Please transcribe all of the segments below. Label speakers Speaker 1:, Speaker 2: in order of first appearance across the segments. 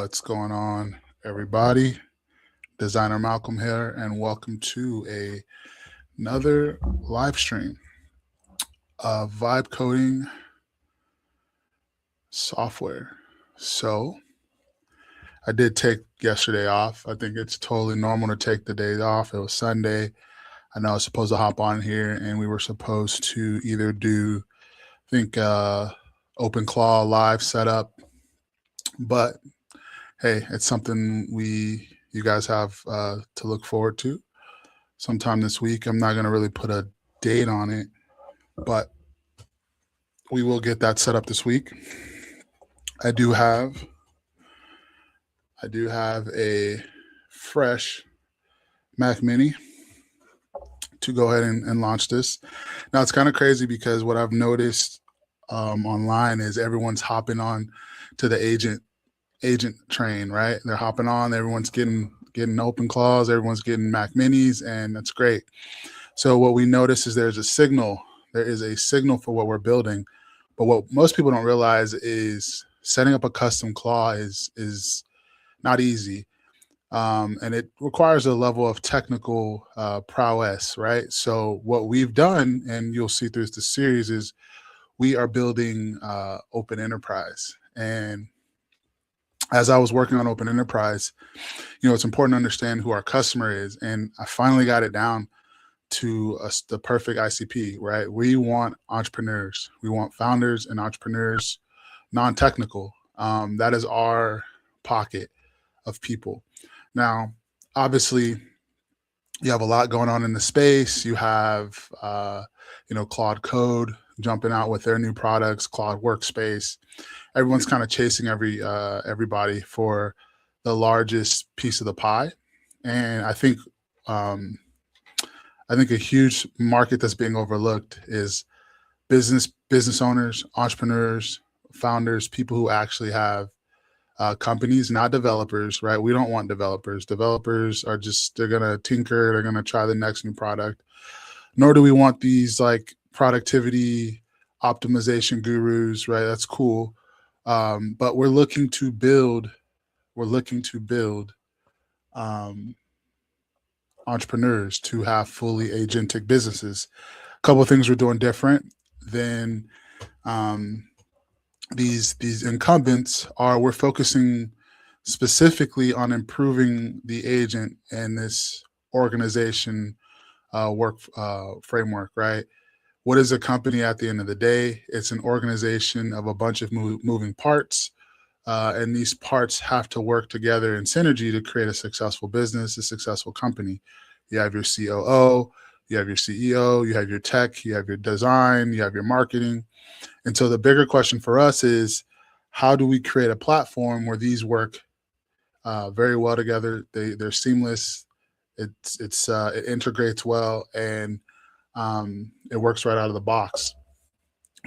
Speaker 1: What's going on, everybody? Designer Malcolm here, and welcome to another live stream of Vibecoding software. So, I did take yesterday off. I think it's totally normal to take the days off. It was Sunday. I know I was supposed to hop on here, and we were supposed to either do, I think, Open Claw live setup, but hey, it's something you guys have to look forward to sometime this week. I'm not going to really put a date on it, but we will get that set up this week. I do have a fresh Mac Mini to go ahead and launch this. Now it's kind of crazy because what I've noticed online is everyone's hopping on to the agent train, right? They're hopping on. Everyone's getting open claws. Everyone's getting Mac Minis, and that's great. So what we notice is there is a signal for what we're building, but what most people don't realize is setting up a custom claw is not easy, and it requires a level of technical prowess, right? So what we've done, and you'll see through the series, is we are building Open Enterprise. And as I was working on Open Enterprise, it's important to understand who our customer is. And I finally got it down to the perfect ICP, right? We want entrepreneurs. We want founders and entrepreneurs, non-technical. That is our pocket of people. Now, obviously, you have a lot going on in the space. You have, Claude Code jumping out with their new products, Claude Workspace. Everyone's kind of chasing everybody for the largest piece of the pie, and I think a huge market that's being overlooked is business owners, entrepreneurs, founders, people who actually have companies, not developers, right? We don't want developers. Developers are they're gonna tinker, they're gonna try the next new product. Nor do we want these like productivity optimization gurus, right? That's cool. But we're looking to build entrepreneurs to have fully agentic businesses. A couple of things we're doing different than these incumbents are. We're focusing specifically on improving the agent and this organization work framework, right? What is a company at the end of the day? It's an organization of a bunch of moving parts, and these parts have to work together in synergy to create a successful business, a successful company. You have your COO, you have your CEO, you have your tech, you have your design, you have your marketing. And so the bigger question for us is, how do we create a platform where these work very well together? They're seamless. It integrates well, and it works right out of the box.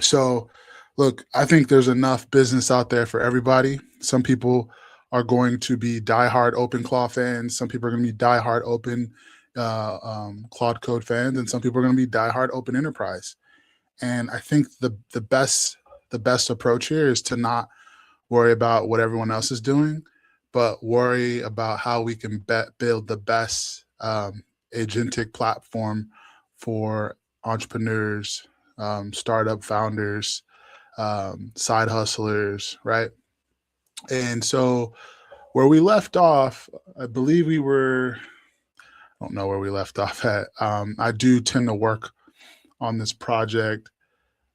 Speaker 1: So, look, I think there's enough business out there for everybody. Some people are going to be diehard OpenClaw fans. Some people are going to be diehard Open Claude Code fans, and some people are going to be diehard Open Enterprise. And I think the best approach here is to not worry about what everyone else is doing, but worry about how we can build the best agentic platform for entrepreneurs, startup founders, side hustlers, right? And so where we left off, I believe I don't know where we left off at. I do tend to work on this project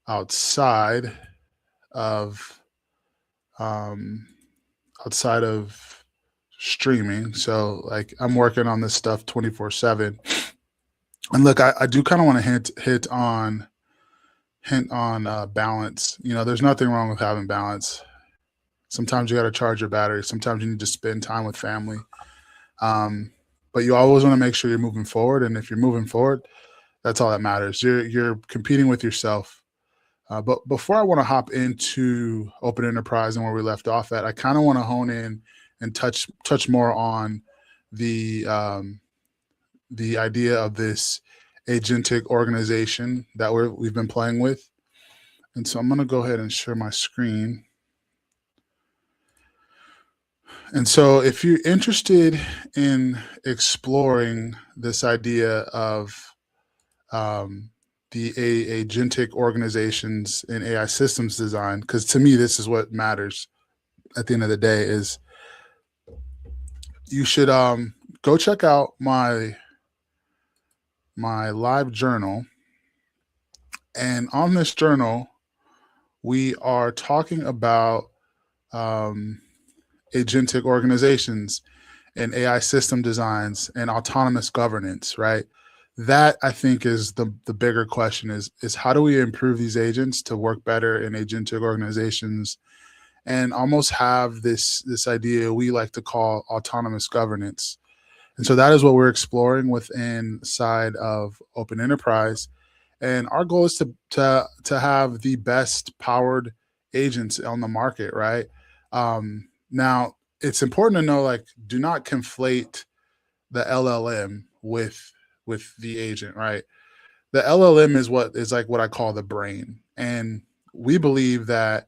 Speaker 1: outside of streaming. So like I'm working on this stuff 24/7. And look, I do kind of want to hint on balance. There's nothing wrong with having balance. Sometimes you got to charge your battery. Sometimes you need to spend time with family. But you always want to make sure you're moving forward. And if you're moving forward, that's all that matters. You're competing with yourself. But before I want to hop into Open Enterprise and where we left off at, I kind of want to hone in and touch more on the idea of this agentic organization that we've been playing with. And so I'm going to go ahead and share my screen. And so if you're interested in exploring this idea of um, the agentic organizations and AI systems design, because to me, this is what matters at the end of the day, is you should go check out my live journal. And on this journal, we are talking about um, agentic organizations and AI system designs and autonomous governance, right? That I think is the bigger question is how do we improve these agents to work better in agentic organizations and almost have this idea we like to call autonomous governance. And so that is what we're exploring within side of Open Enterprise. And our goal is to have the best powered agents on the market, right? Now it's important to know, like, do not conflate the LLM with the agent, right? The LLM is what is like what I call the brain, and we believe that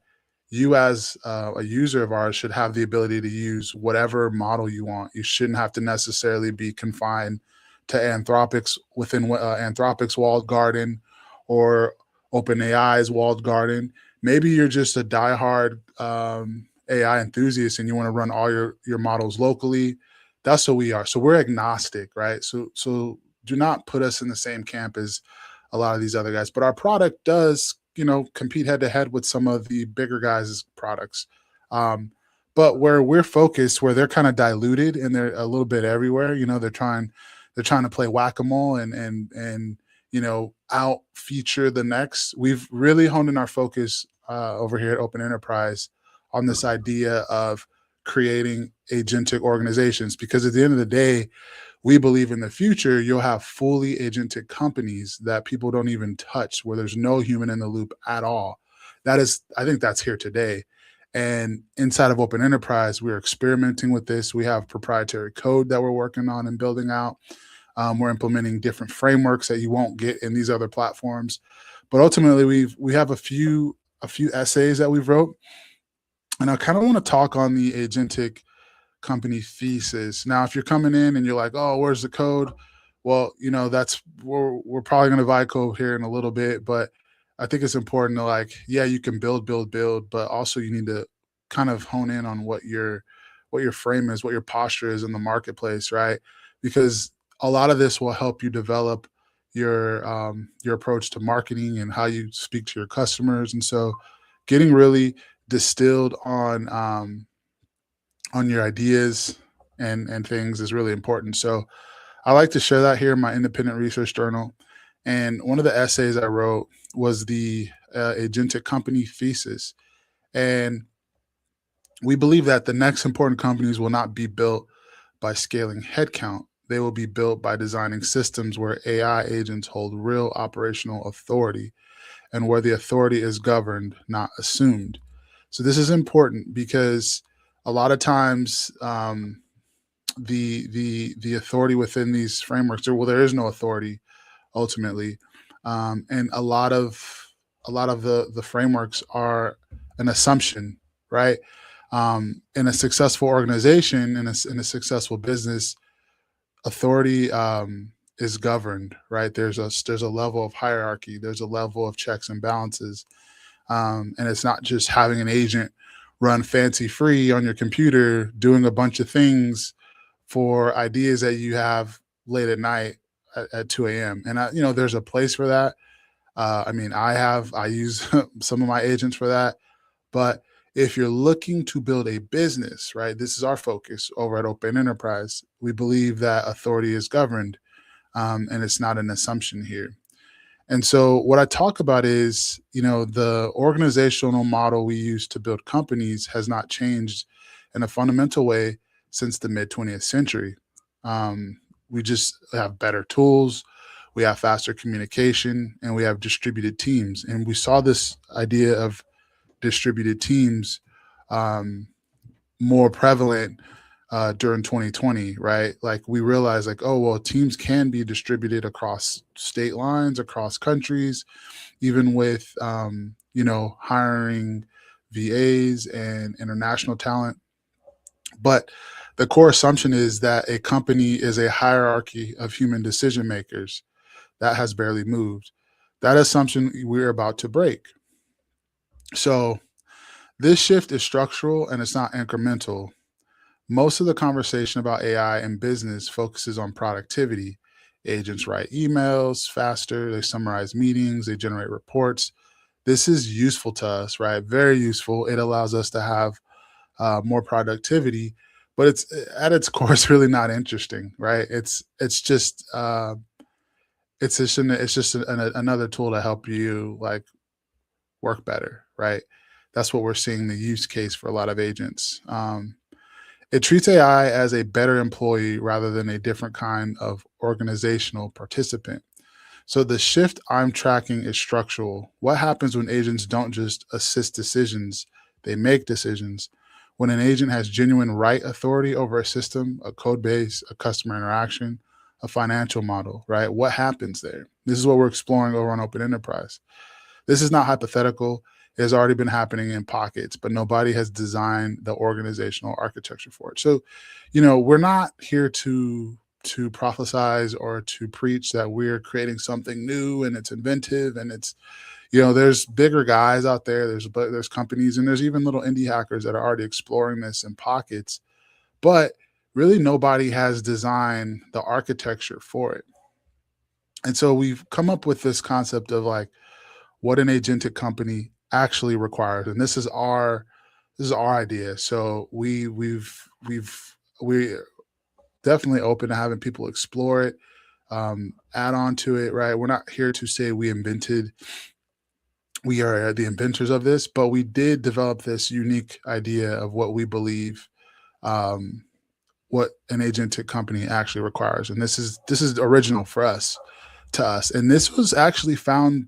Speaker 1: you as a user of ours should have the ability to use whatever model you want. You shouldn't have to necessarily be confined to Anthropic's within Anthropic's walled garden or OpenAI's walled garden. Maybe you're just a diehard AI enthusiast and you want to run all your models locally. That's what we are. So we're agnostic, right? So do not put us in the same camp as a lot of these other guys. But our product does, compete head to head with some of the bigger guys' products. But where we're focused, where they're kind of diluted and they're a little bit everywhere, they're trying to play whack-a-mole and out feature the next. We've really honed in our focus over here at Open Enterprise on this idea of creating agentic organizations, because at the end of the day, we believe in the future you'll have fully agentic companies that people don't even touch, where there's no human in the loop at all. I think that's here today. And inside of Open Enterprise, we're experimenting with this. We have proprietary code that we're working on and building out. We're implementing different frameworks that you won't get in these other platforms. But ultimately, we have a few essays that we've wrote, and I kind of want to talk on the agentic company thesis. Now, if you're coming in and you're like, "Oh, where's the code?" Well, that's we're probably going to Vibecode here in a little bit, but I think it's important to, like, yeah, you can build, but also you need to kind of hone in on what your frame is, what your posture is in the marketplace, right? Because a lot of this will help you develop your approach to marketing and how you speak to your customers. And so, getting really distilled on your ideas and things is really important. So I like to share that here in my independent research journal. And one of the essays I wrote was the agentic company thesis. And we believe that the next important companies will not be built by scaling headcount. They will be built by designing systems where AI agents hold real operational authority and where the authority is governed, not assumed. So this is important because a lot of times the authority within these frameworks, there is no authority ultimately, and a lot of the frameworks are an assumption, right? In a successful organization, in a successful business, authority is governed, right? There's a level of hierarchy, there's a level of checks and balances, and it's not just having an agent run fancy free on your computer doing a bunch of things for ideas that you have late at night at 2 a.m. And there's a place for that. I use some of my agents for that. But if you're looking to build a business, right, this is our focus over at Open Enterprise. We believe that authority is governed, and it's not an assumption here. And so what I talk about is, the organizational model we use to build companies has not changed in a fundamental way since the mid 20th century. We just have better tools, we have faster communication, and we have distributed teams. And we saw this idea of distributed teams more prevalent during 2020, right? Like, we realized, like, oh, well, teams can be distributed across state lines, across countries, even with, hiring VAs and international talent. But the core assumption is that a company is a hierarchy of human decision makers that has barely moved. That assumption we're about to break. So this shift is structural and it's not incremental. Most of the conversation about AI in business focuses on productivity. Agents write emails faster, they summarize meetings, they generate reports. This is useful to us, right? Very useful. It allows us to have more productivity, but it's at its core, it's really not interesting, right? It's just another tool to help you like work better, right? That's what we're seeing the use case for a lot of agents. It treats AI as a better employee rather than a different kind of organizational participant. So the shift I'm tracking is structural. What happens when agents don't just assist decisions, they make decisions? When an agent has genuine right authority over a system, a code base, a customer interaction, a financial model, right? What happens there? This is what we're exploring over on Open Enterprise. This is not hypothetical. It has already been happening in pockets, but nobody has designed the organizational architecture for it. So, we're not here to prophesize or to preach that we're creating something new and it's inventive and it's there's bigger guys out there, there's companies, and there's even little indie hackers that are already exploring this in pockets, but really nobody has designed the architecture for it. And so we've come up with this concept of like what an agentic company actually requires, and this is our idea. So we're definitely open to having people explore it, add on to it, right? We're not here to say we are the inventors of this, but we did develop this unique idea of what we believe, um, what an agentic company actually requires. And this is original for us, to us. And this was actually found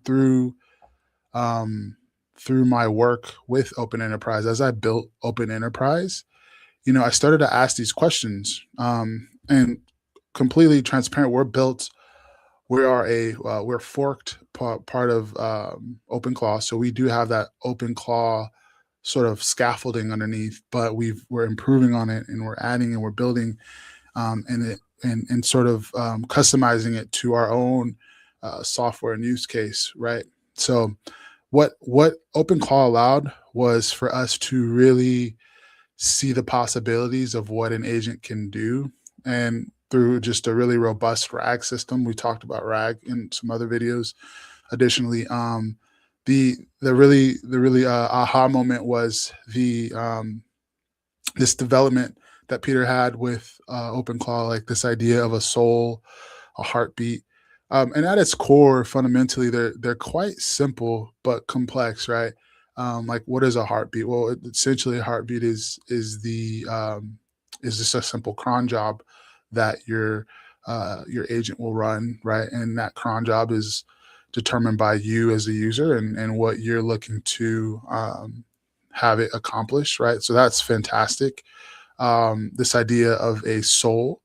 Speaker 1: um, through my work with Open Enterprise. As I built Open Enterprise, I started to ask these questions, and completely transparent. We're forked part of OpenClaw, so we do have that OpenClaw sort of scaffolding underneath, but we're improving on it and we're adding and we're building, and sort of customizing it to our own software and use case, right? So what OpenClaw allowed was for us to really see the possibilities of what an agent can do. And through just a really robust RAG system, we talked about RAG in some other videos. Additionally, the really aha moment was the this development that Peter had with OpenClaw, like this idea of a soul, a heartbeat. And at its core, fundamentally, they're quite simple but complex, right? Like, what is a heartbeat? Well, essentially, a heartbeat is just a simple cron job that your agent will run, right? And that cron job is determined by you as a user and what you're looking to have it accomplish, right? So that's fantastic. This idea of a soul,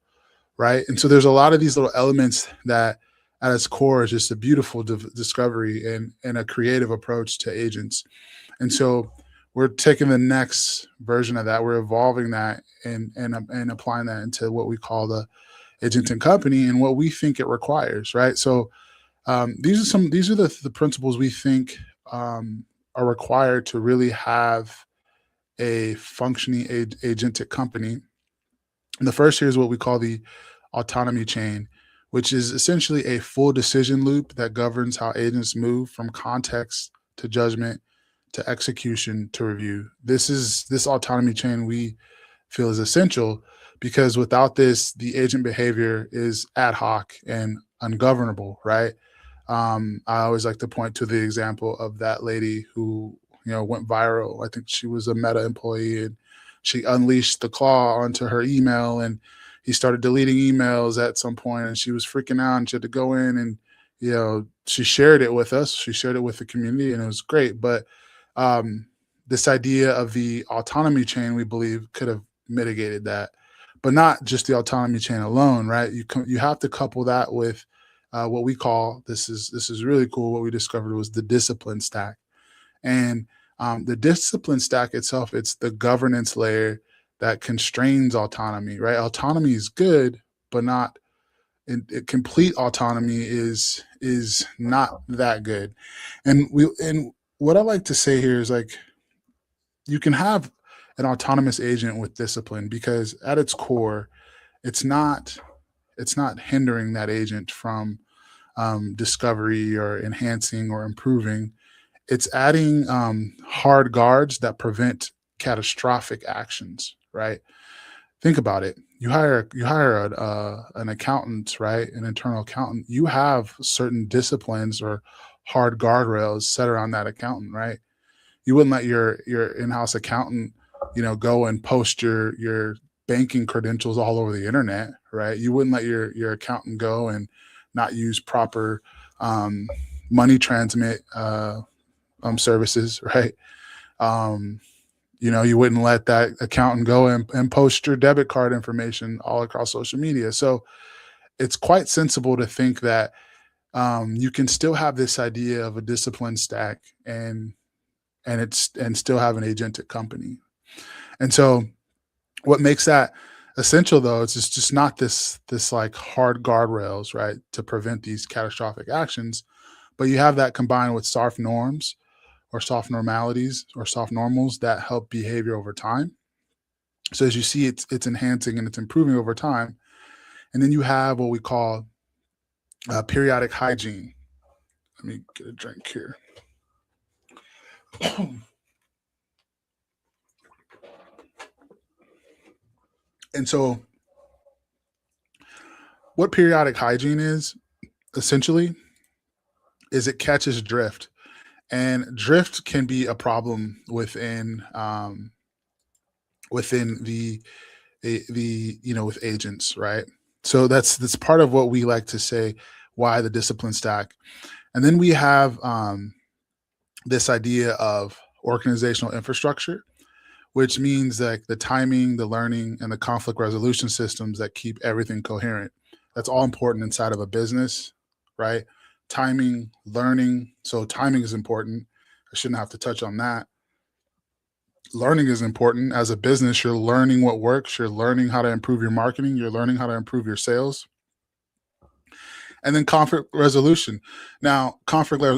Speaker 1: right? And so there's a lot of these little elements that at its core is just a beautiful discovery and a creative approach to agents. And so we're taking the next version of that. We're evolving that and applying that into what we call the agent and company and what we think it requires, right? So these are the principles we think are required to really have a functioning agentic company. And the first here is what we call the autonomy chain, which is essentially a full decision loop that governs how agents move from context to judgment to execution to review. This autonomy chain we feel is essential because without this, the agent behavior is ad hoc and ungovernable, right? I always like to point to the example of that lady who, went viral. I think she was a Meta employee and she unleashed the claw onto her email and he started deleting emails at some point and she was freaking out and she had to go in and, she shared it with us. She shared it with the community and it was great. But this idea of the autonomy chain, we believe, could have mitigated that, but not just the autonomy chain alone, right? You have to couple that with what we call, this is really cool. What we discovered was the discipline stack, and the discipline stack itself, it's the governance layer that constrains autonomy, right? Autonomy is good, but not complete autonomy is not that good. And what I like to say here is like you can have an autonomous agent with discipline because at its core, it's not it's not hindering that agent from discovery or enhancing or improving. It's adding hard guards that prevent catastrophic actions, right? Think about it. You hire an accountant, right? An internal accountant. You have certain disciplines or hard guardrails set around that accountant, right? You wouldn't let your in-house accountant, go and post your banking credentials all over the internet, right? You wouldn't let your accountant go and not use proper um, money transmit services, right? Um, you wouldn't let that accountant go and post your debit card information all across social media. So it's quite sensible to think that you can still have this idea of a discipline stack and still have an agentic company. And so what makes that essential though is it's just not this like hard guardrails, right, to prevent these catastrophic actions, but you have that combined with soft norms or soft normalities or soft normals that help behavior over time. So as you see, it's enhancing and it's improving over time. And then you have what we call periodic hygiene. Let me get a drink here. And so what periodic hygiene is essentially is it catches drift, and drift can be a problem within the with agents, right? So that's part of what we like to say why the discipline stack. And then we have this idea of organizational infrastructure, which means like the timing, the learning, and the conflict resolution systems that keep everything coherent. That's all important inside of a business, right? Timing, learning. So timing is important. I shouldn't have to touch on that. Learning is important. As a business, you're learning what works. You're learning how to improve your marketing. You're learning how to improve your sales. And then conflict resolution. Now,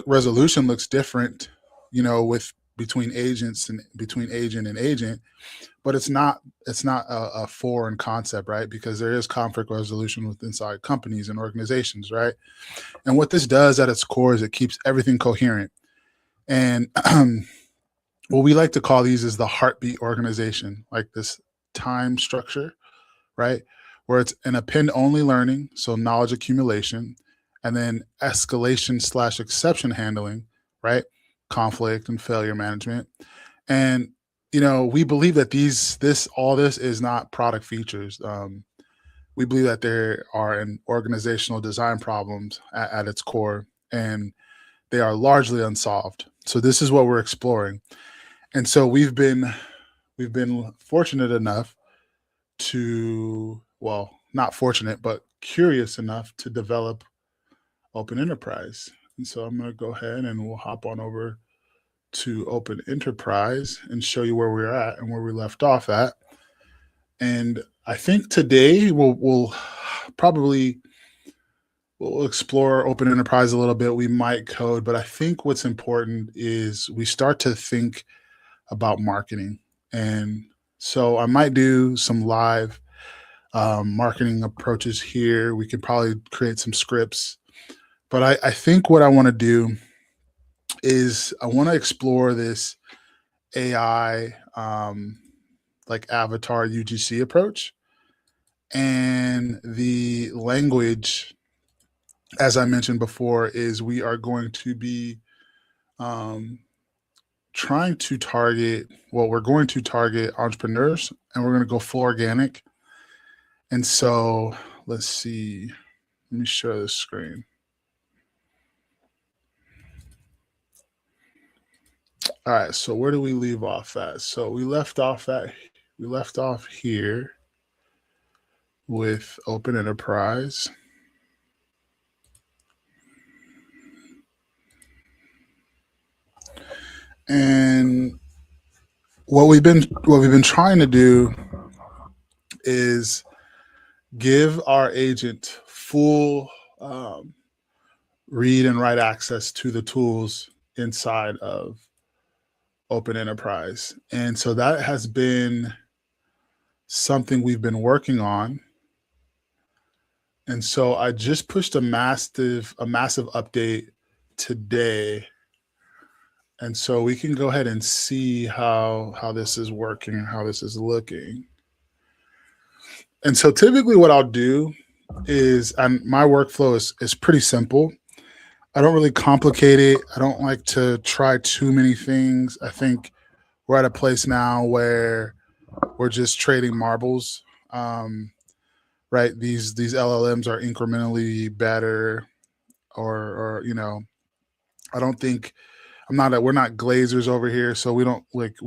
Speaker 1: resolution looks different, with between agents and between agent and agent, but it's not a foreign concept, right? Because there is conflict resolution with inside companies and organizations, right? And what this does at its core is it keeps everything coherent. And what we like to call these is the heartbeat organization, like this time structure, right? Where it's an append only learning, so knowledge accumulation, and then escalation / exception handling, right? Conflict and failure management. And we believe that all this is not product features. We believe that there are an organizational design problems at its core, and they are largely unsolved. So this is what we're exploring. And so we've been fortunate enough to, well, not fortunate, but curious enough to develop Open Enterprise. And so I'm going to go ahead and we'll hop on over to Open Enterprise and show you where we're at and where we left off at. And I think today we'll explore Open Enterprise a little bit. We might code, but I think what's important is we start to think about marketing. And so I might do some live marketing approaches here. We could probably create some scripts. But I think what I want to do is I want to explore this AI like avatar UGC approach. And the language, as I mentioned before, is we are going to be trying to target, we're going to target entrepreneurs, and we're going to go full organic. And so let's see, let me share this screen. All right, so where do we leave off at? So we left off here with Open Enterprise. And what we've been trying to do is give our agent full read and write access to the tools inside of Open Enterprise. And so that has been something we've been working on. And so I just pushed a massive update today. And so we can go ahead and see how this is working and how this is looking. And so typically what I'll do is, and my workflow is pretty simple. I don't really complicate it. I don't like to try too many things. I think we're at a place now where we're just trading marbles. Right? These LLMs are incrementally better, or I don't think we're not glazers over here, so we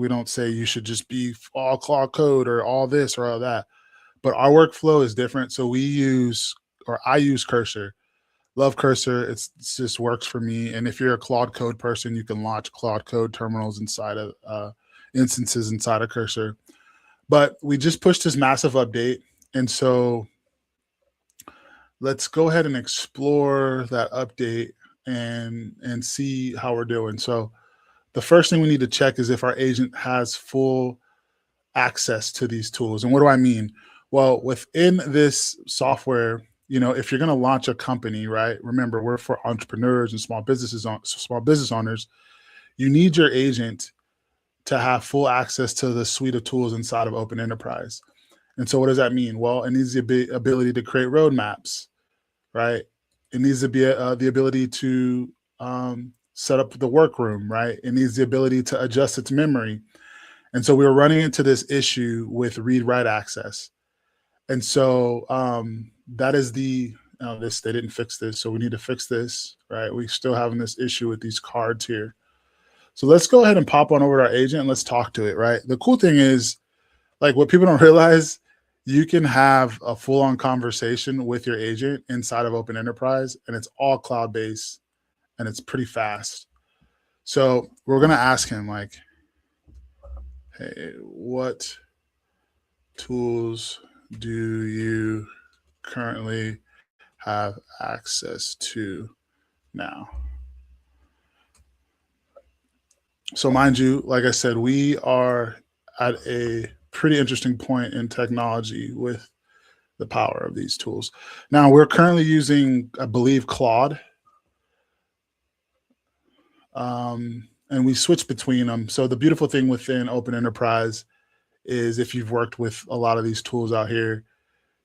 Speaker 1: don't say you should just be all Claude Code or all this or all that. But our workflow is different. So I use Cursor. Love Cursor. It just works for me. And if you're a Claude Code person, you can launch Claude Code terminals inside of instances inside of Cursor. But we just pushed this massive update. And so let's go ahead and explore that update and see how we're doing. So the first thing we need to check is if our agent has full access to these tools. And what do I mean? Well, within this software, if you're going to launch a company, right? Remember, we're for entrepreneurs and small business owners. You need your agent to have full access to the suite of tools inside of Open Enterprise. And so what does that mean? Well, it needs the ability to create roadmaps, right? It needs to be the ability to set up the workroom, right? It needs the ability to adjust its memory. And so we were running into this issue with read-write access. And so that is they didn't fix this. So we need to fix this, right? We're still having this issue with these cards here. So let's go ahead and pop on over to our agent and let's talk to it, right? The cool thing is, like, what people don't realize, you can have a full-on conversation with your agent inside of Open Enterprise, and it's all cloud-based, and it's pretty fast. So we're going to ask him, like, hey, what tools do you currently have access to now? So mind you, like I said, we are at a pretty interesting point in technology with the power of these tools. Now we're currently using, I believe, Claude. And we switch between them. So the beautiful thing within Open Enterprise is if you've worked with a lot of these tools out here,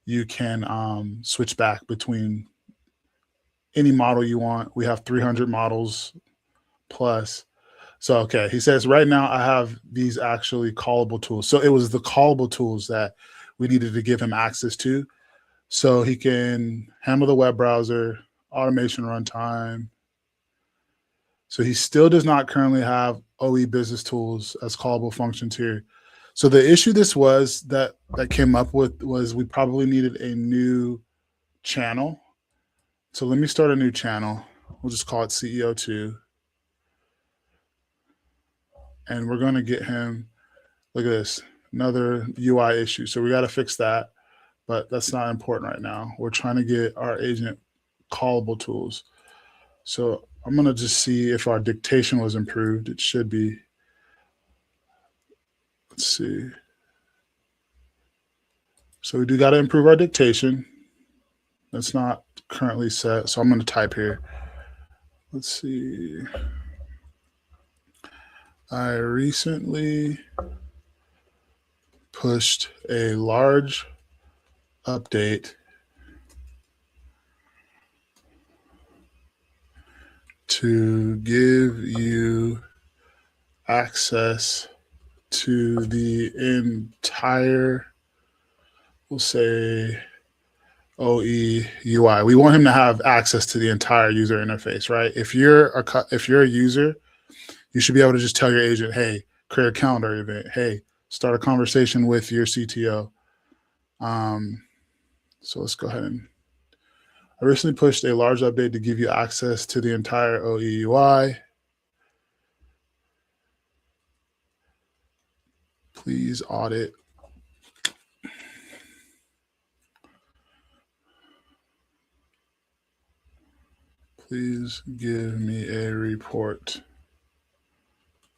Speaker 1: you can switch back between any model you want. We have 300 models plus. So, okay, he says right now I have these actually callable tools. So it was the callable tools that we needed to give him access to. So he can handle the web browser, automation runtime. So he still does not currently have OE business tools as callable functions here. So the issue that came up with was we probably needed a new channel. So let me start a new channel. We'll just call it CEO2. And we're going to get him, look at this, another UI issue. So we got to fix that, but that's not important right now. We're trying to get our agent callable tools. So I'm going to just see if our dictation was improved. It should be. Let's see. So we do got to improve our dictation. That's not currently set. So I'm going to type here. Let's see. I recently pushed a large update to give you access to the entire, we'll say, OE UI. We want him to have access to the entire user interface, right? If you're a user, you should be able to just tell your agent, hey, create a calendar event. Hey, start a conversation with your CTO. So let's go ahead and, I recently pushed a large update to give you access to the entire OE UI. Please audit Please give me a report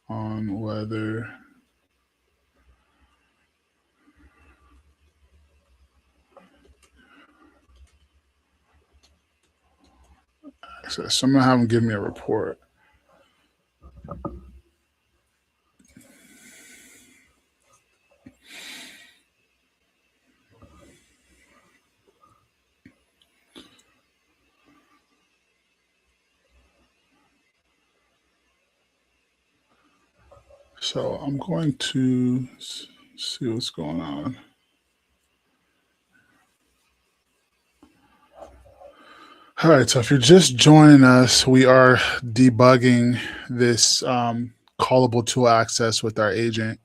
Speaker 1: on whether access. So I'm gonna have them give me a report. So I'm going to see what's going on. All right, so if you're just joining us, we are debugging this callable tool access with our agent.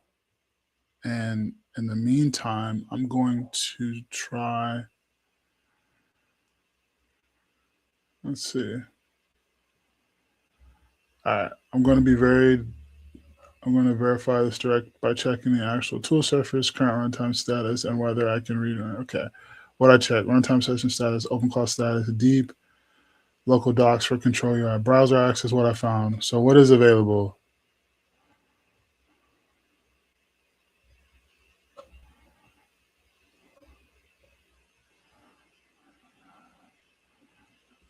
Speaker 1: And in the meantime, I'm going to try, let's see. All right, I'm going to verify this direct by checking the actual tool surface, current runtime status, and whether I can read it. Okay, what I check, runtime session status, OpenClaw status, deep, local docs for control UI, browser access, what I found. So what is available?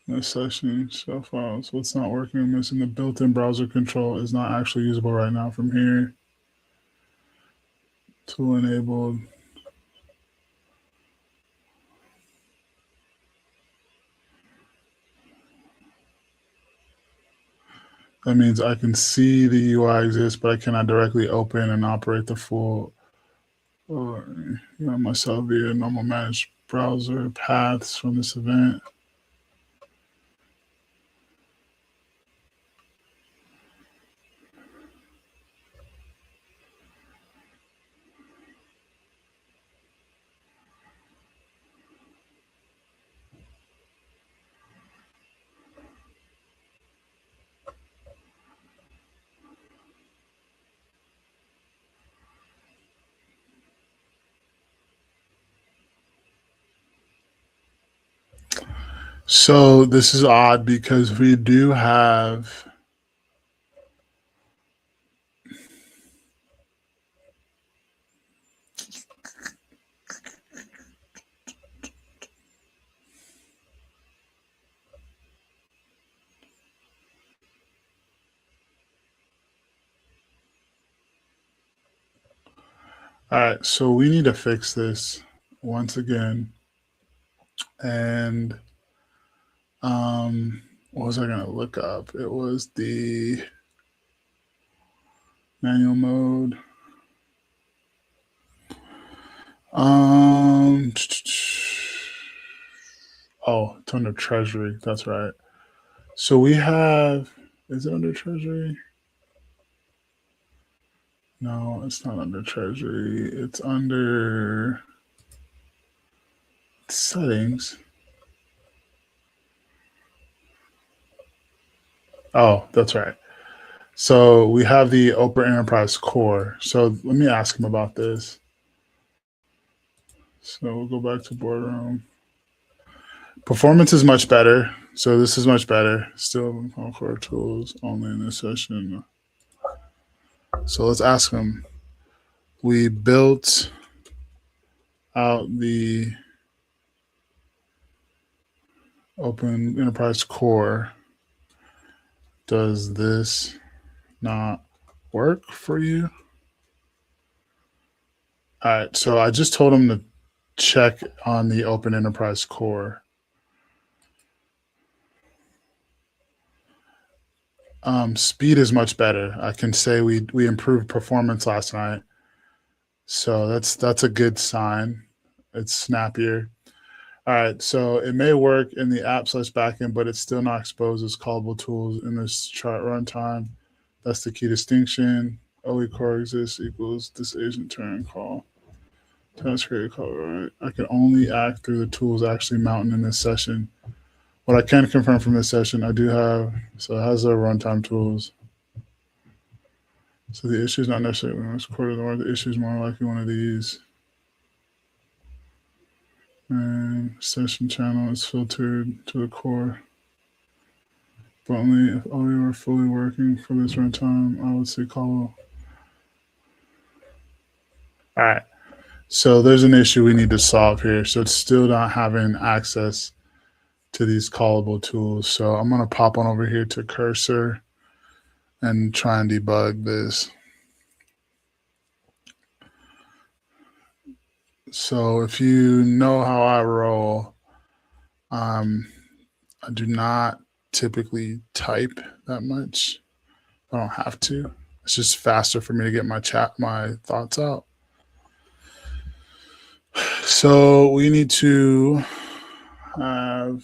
Speaker 1: This session, show files. What's not working? I'm missing the built-in browser control is not actually usable right now from here. Tool enabled. That means I can see the UI exists, but I cannot directly open and operate the full or myself via normal managed browser paths from this event. So this is odd because we do have all right, so we need to fix this once again. And what was I gonna look up? It was the manual mode. Oh, it's under Treasury. That's right. So we have, is it under Treasury? No, it's not under Treasury. It's under settings. Oh, that's right. So we have the Open Enterprise Core. So let me ask him about this. So we'll go back to boardroom. Performance is much better. So this is much better. Still core tools only in this session. So let's ask him. We built out the Open Enterprise Core. Does this not work for you? All right, so I just told him to check on the Open Enterprise Core. Speed is much better. I can say we improved performance last night. So that's a good sign. It's snappier. All right, so it may work in the app/backend, but it's still not exposed as callable tools in this chart runtime. That's the key distinction. OE core exists equals this agent turn call. Task create call, right? I can only act through the tools actually mounted in this session. What I can confirm from this session, I do have, so it has the runtime tools. So the issue is not necessarily when it's quarter or the issue is more likely one of these. And session channel is filtered to the core. but only if only were fully working for this runtime, I would say call. All right. So there's an issue we need to solve here. So it's still not having access to these callable tools. So I'm going to pop on over here to cursor and try and debug this. So if you know how I roll, I do not typically type that much. I don't have to. It's just faster for me to get my thoughts out. So we need to have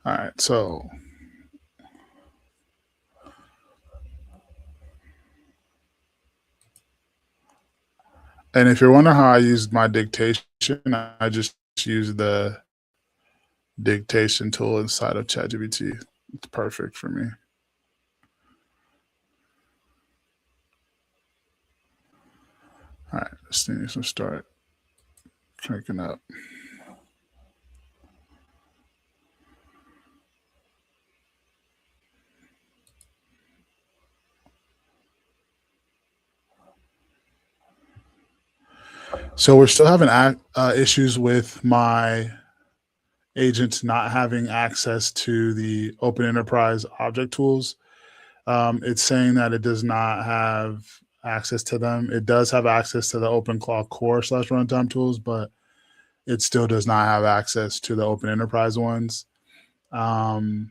Speaker 1: all right, so and if you're wondering how I used my dictation, I just use the dictation tool inside of ChatGPT. It's perfect for me. All right, this thing needs to start cranking up. So we're still having issues with my agents not having access to the Open Enterprise object tools. It's saying that it does not have access to them. It does have access to the OpenClaw core / runtime tools, but it still does not have access to the Open Enterprise ones. The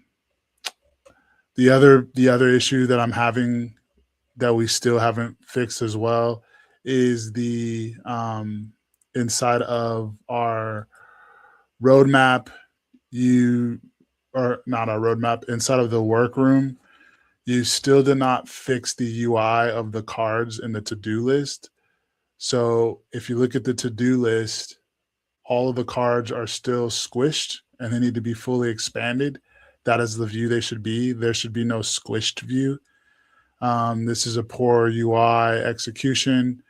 Speaker 1: other issue that I'm having that we still haven't fixed as well is the inside of our roadmap, or not our roadmap, inside of the workroom, you still did not fix the UI of the cards in the to-do list. So if you look at the to-do list, all of the cards are still squished and they need to be fully expanded. That is the view they should be. There should be no squished view. This is a poor UI execution,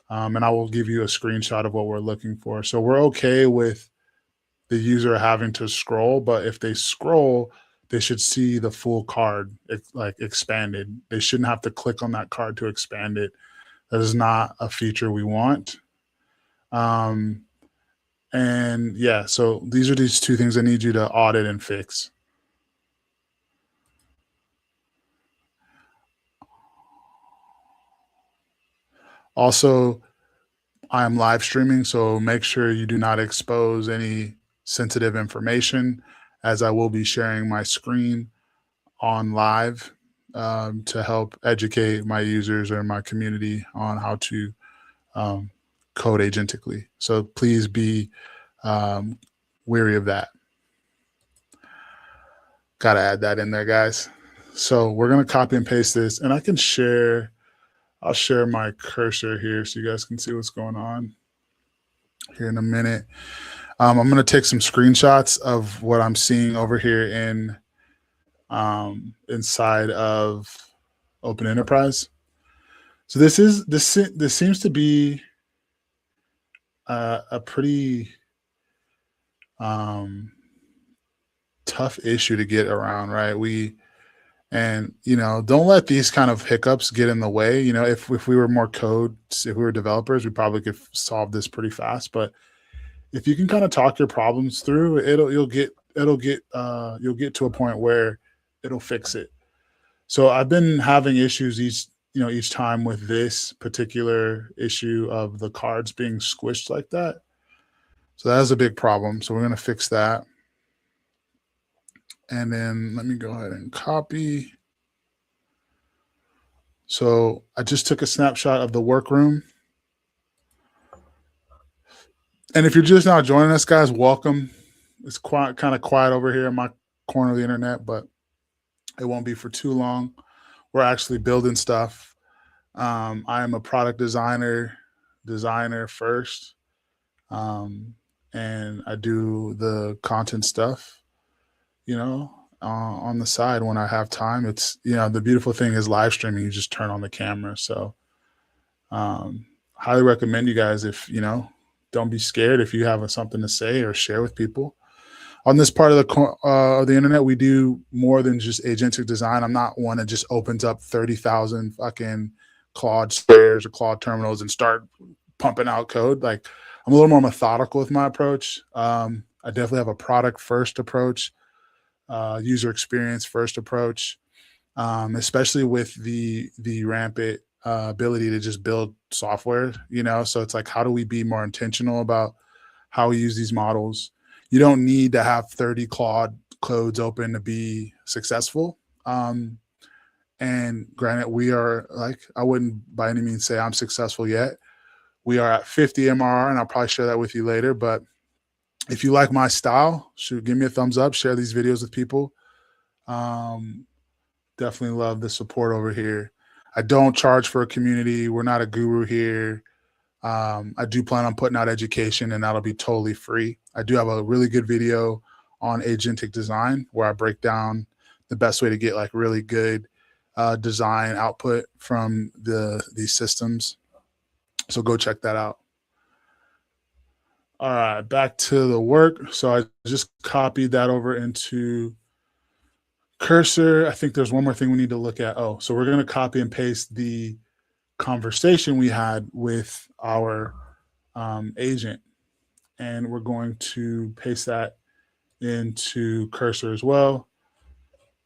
Speaker 1: and I will give you a screenshot of what we're looking for. So we're okay with the user having to scroll, but if they scroll, they should see the full card like expanded. They shouldn't have to click on that card to expand it. That is not a feature we want. And yeah, so these are these two things I need you to audit and fix. Also, I am live streaming, so make sure you do not expose any sensitive information, as I will be sharing my screen on live to help educate my users or my community on how to code agentically. So please be wary of that. Got to add that in there, guys. So we're going to copy and paste this, and I'll share my cursor here so you guys can see what's going on here in a minute. I'm going to take some screenshots of what I'm seeing over here in inside of Open Enterprise. So this seems to be a pretty tough issue to get around, right? And don't let these kind of hiccups get in the way. If we were more if we were developers, we probably could solve this pretty fast. But if you can kind of talk your problems through, you'll get to a point where it'll fix it. So I've been having issues each time with this particular issue of the cards being squished like that. So that is a big problem. So we're going to fix that. And then let me go ahead and copy. So I just took a snapshot of the workroom. And if you're just now joining us, guys, welcome. It's kind of quiet over here in my corner of the internet, but it won't be for too long. We're actually building stuff. I am a product designer first, and I do the content stuff, on the side when I have time. It's the beautiful thing is live streaming. You just turn on the camera, so highly recommend you guys, if don't be scared if you have something to say or share with people. On this part of the internet, we do more than just agentic design. I'm not one that just opens up 30,000 fucking Claude stairs or Claude terminals and start pumping out code. Like, I'm a little more methodical with my approach. I definitely have a product first approach, user experience first approach, especially with the rampant ability to just build software. So it's like, how do we be more intentional about how we use these models? You don't need to have 30 Claude codes open to be successful. And granted, we are, like, I wouldn't by any means say I'm successful yet. We are at 50 MRR, and I'll probably share that with you later. But if you like my style, give me a thumbs up, share these videos with people. Definitely love the support over here. I don't charge for a community. We're not a guru here. I do plan on putting out education, and that'll be totally free. I do have a really good video on agentic design where I break down the best way to get like really good design output from these systems. So go check that out. All right, back to the work. So I just copied that over into Cursor. I think there's one more thing we need to look at. Oh, so we're going to copy and paste the conversation we had with our agent, and we're going to paste that into Cursor as well,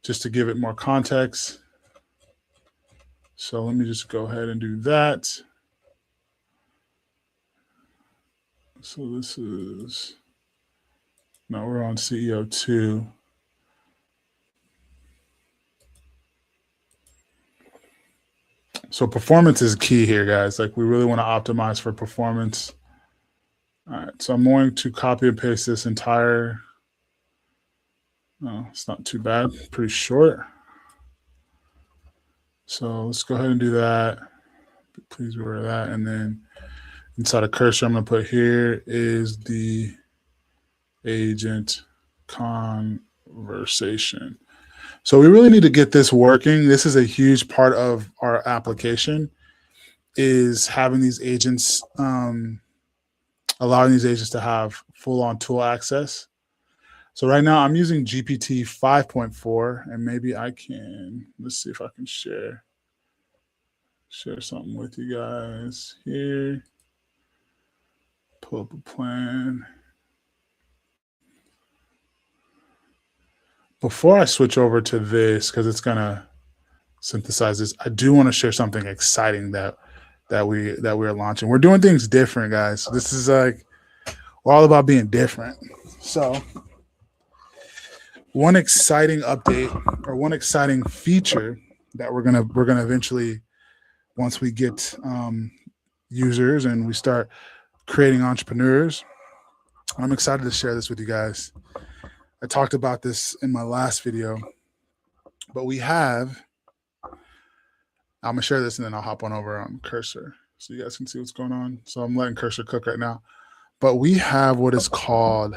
Speaker 1: just to give it more context. So let me just go ahead and do that. So this is, now we're on CEO 2. So performance is key here, guys. Like, we really want to optimize for performance. All right, so I'm going to copy and paste this entire, oh, it's not too bad, pretty short. So let's go ahead and do that. Please beware of that. And then inside of Cursor, I'm going to put, here is the agent conversation. So we really need to get this working. This is a huge part of our application, is having these agents, allowing these agents to have full-on tool access. So right now I'm using GPT 5.4, and maybe I can, let's see if I can share something with you guys here. Pull up a plan. Before I switch over to this, because it's gonna synthesize this, I do want to share something exciting that we're launching. We're doing things different, guys. This is like, we're all about being different. So one exciting update, or one exciting feature that we're gonna eventually, once we get users and we start creating entrepreneurs, I'm excited to share this with you guys. I talked about this in my last video, but we have, I'm gonna share this and then I'll hop on over on Cursor so you guys can see what's going on. So I'm letting Cursor cook right now, but we have what is called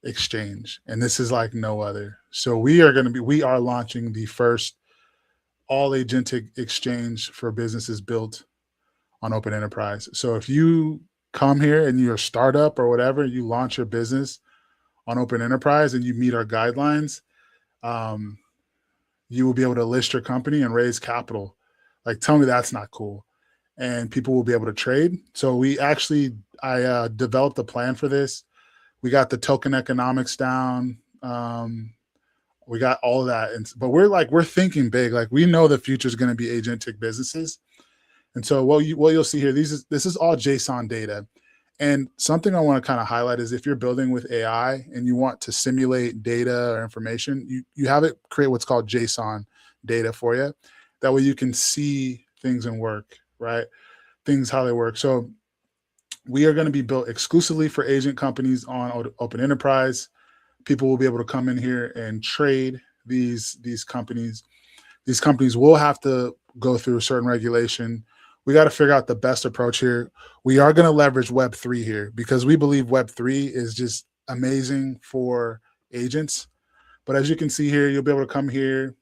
Speaker 1: Exchange, and this is like no other. So we are launching the first all agentic exchange for businesses built on Open Enterprise. So if you come here and you're a startup or whatever, you launch your business on Open Enterprise and you meet our guidelines, you will be able to list your company and raise capital. Like, tell me that's not cool. And people will be able to trade. So I developed a plan for this. We got the token economics down. We got all of that. But we're thinking big. Like, we know the future is going to be agentic businesses. And so what you'll see here, this is all JSON data. And something I want to kind of highlight is, if you're building with AI and you want to simulate data or information, you have it create what's called JSON data for you. That way you can see things and work, right? Things, how they work. So we are going to be built exclusively for agent companies on Open Enterprise. People will be able to come in here and trade these companies. These companies will have to go through a certain regulation. We got to figure out the best approach here. We are going to leverage Web3 here, because we believe Web3 is just amazing for agents. But as you can see here, you'll be able to come here.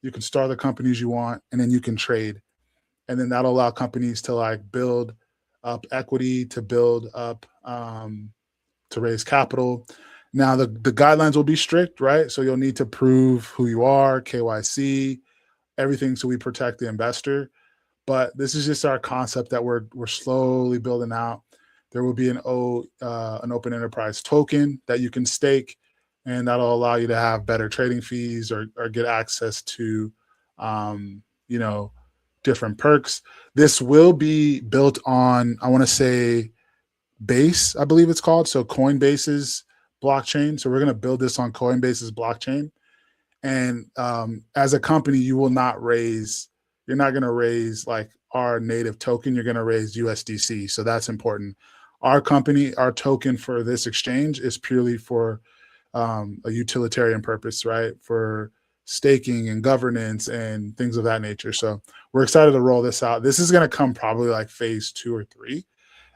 Speaker 1: You can start the companies you want, and then you can trade. and then that'll allow companies to like build up equity, to build up to raise capital. Now the guidelines will be strict, right? So you'll need to prove who you are, KYC, everything, so we protect the investor. But this is just our concept that we're slowly building out. There will be an open enterprise token that you can stake, and that'll allow you to have better trading fees or get access to, you know, different perks. This will be built on, I want to say, Base, I believe it's called. So Coinbase's blockchain. So we're going to build this on Coinbase's blockchain. And as a company, you're not going to raise like our native token. You're going to raise USDC. So that's important. Our company, our token for this exchange is purely for a utilitarian purpose, right? For staking and governance and things of that nature. So we're excited to roll this out. This is going to come probably like phase 2 or 3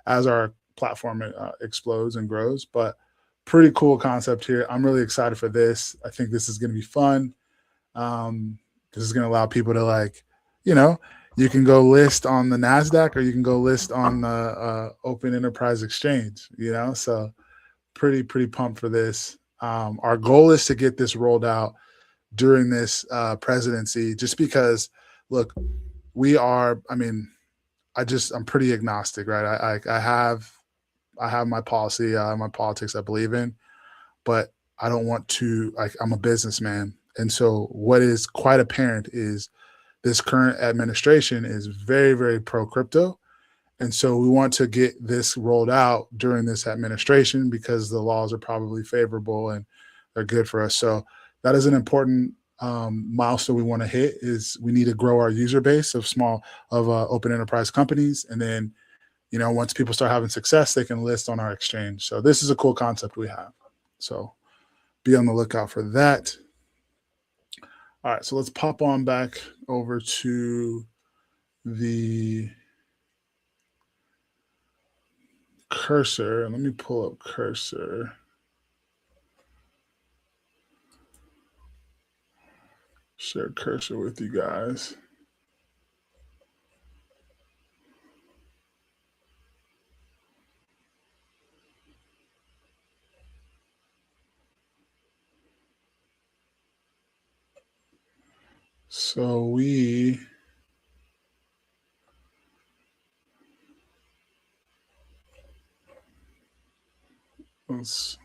Speaker 1: as our platform explodes and grows. But pretty cool concept here. I'm really excited for this. I think this is going to be fun. This is going to allow people to, like, you know, you can go list on the NASDAQ or you can go list on the Open Enterprise Exchange, you know, so pretty pumped for this. Our goal is to get this rolled out during this presidency, just because, look, I'm pretty agnostic, right? I have my policy, my politics I believe in, but I don't want to, like, I'm a businessman. And so what is quite apparent is this current administration is very, very pro crypto. And so we want to get this rolled out during this administration because the laws are probably favorable and they're good for us. So that is an important milestone we want to hit. Is we need to grow our user base of open enterprise companies. And then, you know, once people start having success, they can list on our exchange. So this is a cool concept we have. So be on the lookout for that. All right, so let's pop on back over to the cursor, and let me pull up cursor. Share cursor with you guys. So let's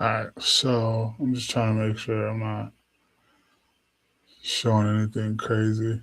Speaker 1: all right, so I'm just trying to make sure I'm not showing anything crazy.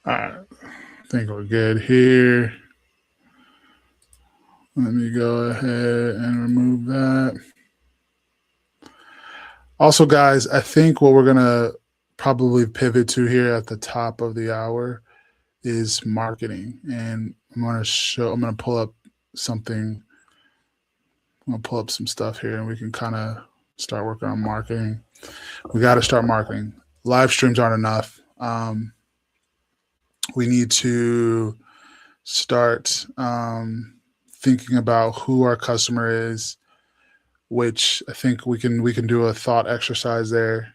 Speaker 1: All right, I think we're good here. Let me go ahead and remove that. Also, guys, I think what we're going to probably pivot to here at the top of the hour is marketing. And I'm going to pull up something. I'm going to pull up some stuff here and we can kind of start working on marketing. We got to start marketing. Live streams aren't enough. We need to start thinking about who our customer is, which I think we can do a thought exercise there,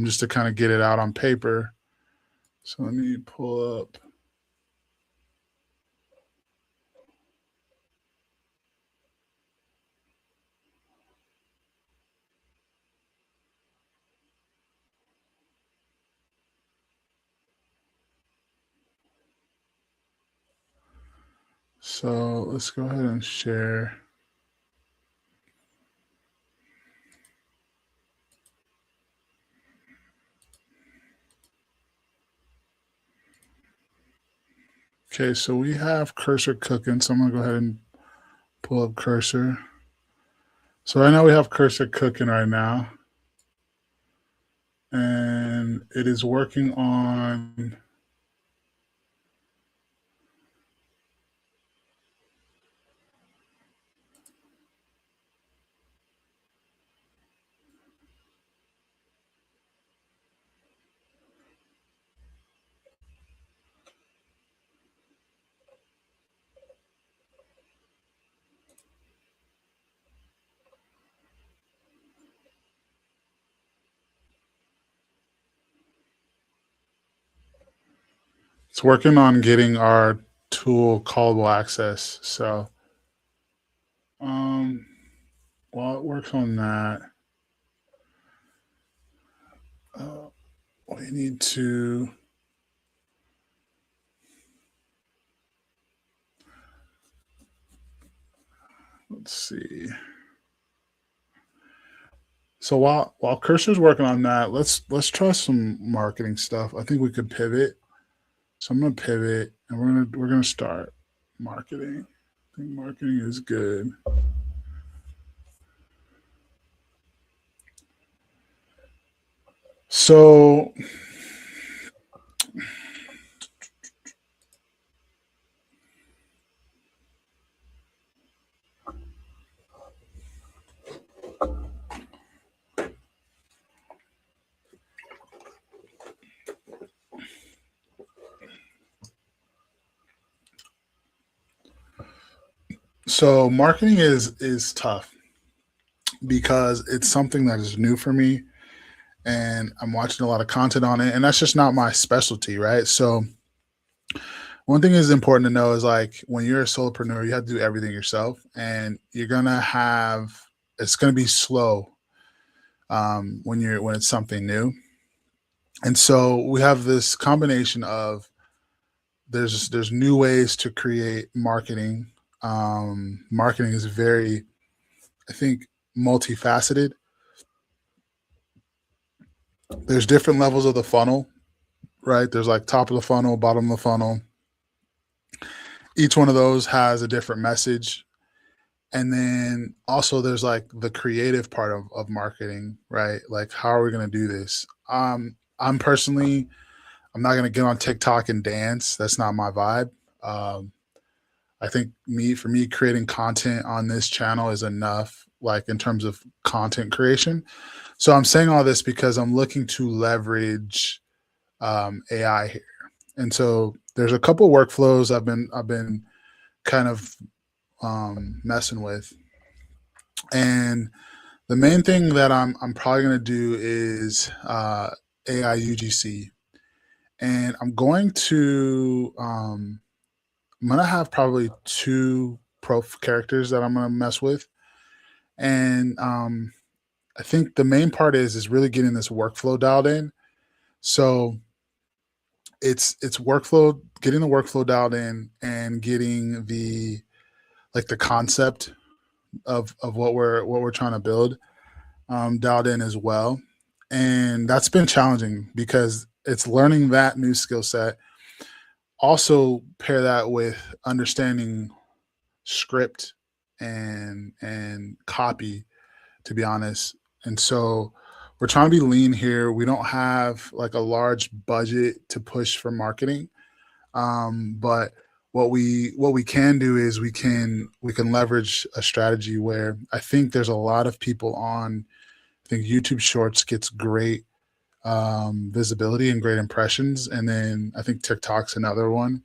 Speaker 1: just to kind of get it out on paper. So let me pull up. So let's go ahead and share. Okay, so we have cursor cooking. So I'm gonna go ahead and pull up cursor. So right now we have cursor cooking right now. And it is working on it's working on getting our tool callable access. So while it works on that, we need to let's see. So while cursor's working on that, let's try some marketing stuff. I think we could pivot. So I'm gonna pivot and we're gonna start marketing. I think marketing is good. So so marketing is tough because it's something that is new for me and I'm watching a lot of content on it and that's just not my specialty, right? So one thing is important to know is like when you're a solopreneur, you have to do everything yourself and you're gonna have it's gonna be slow when it's something new. And so we have this combination of there's new ways to create marketing. Marketing is very, I think, multifaceted. There's different levels of the funnel, right? There's like top of the funnel, bottom of the funnel. Each one of those has a different message. And then also there's like the creative part of marketing, right? Like how are we gonna do this? I'm personally I'm not gonna get on TikTok and dance. That's not my vibe. Um, I think for me creating content on this channel is enough, like in terms of content creation. So I'm saying all this because I'm looking to leverage AI here, and so there's a couple workflows I've been kind of messing with, and the main thing that I'm probably going to do is AI UGC, and I'm gonna have probably two prof characters that I'm gonna mess with, and I think the main part is really getting this workflow dialed in. So it's workflow, getting the workflow dialed in, and getting the concept of what we're trying to build dialed in as well, and that's been challenging because it's learning that new skill set. Also pair that with understanding script and copy, to be honest. And so we're trying to be lean here. We don't have like a large budget to push for marketing, but what we can do is we can leverage a strategy where I think there's a lot of people on. I think YouTube Shorts gets great visibility and great impressions, and then I think TikTok's another one.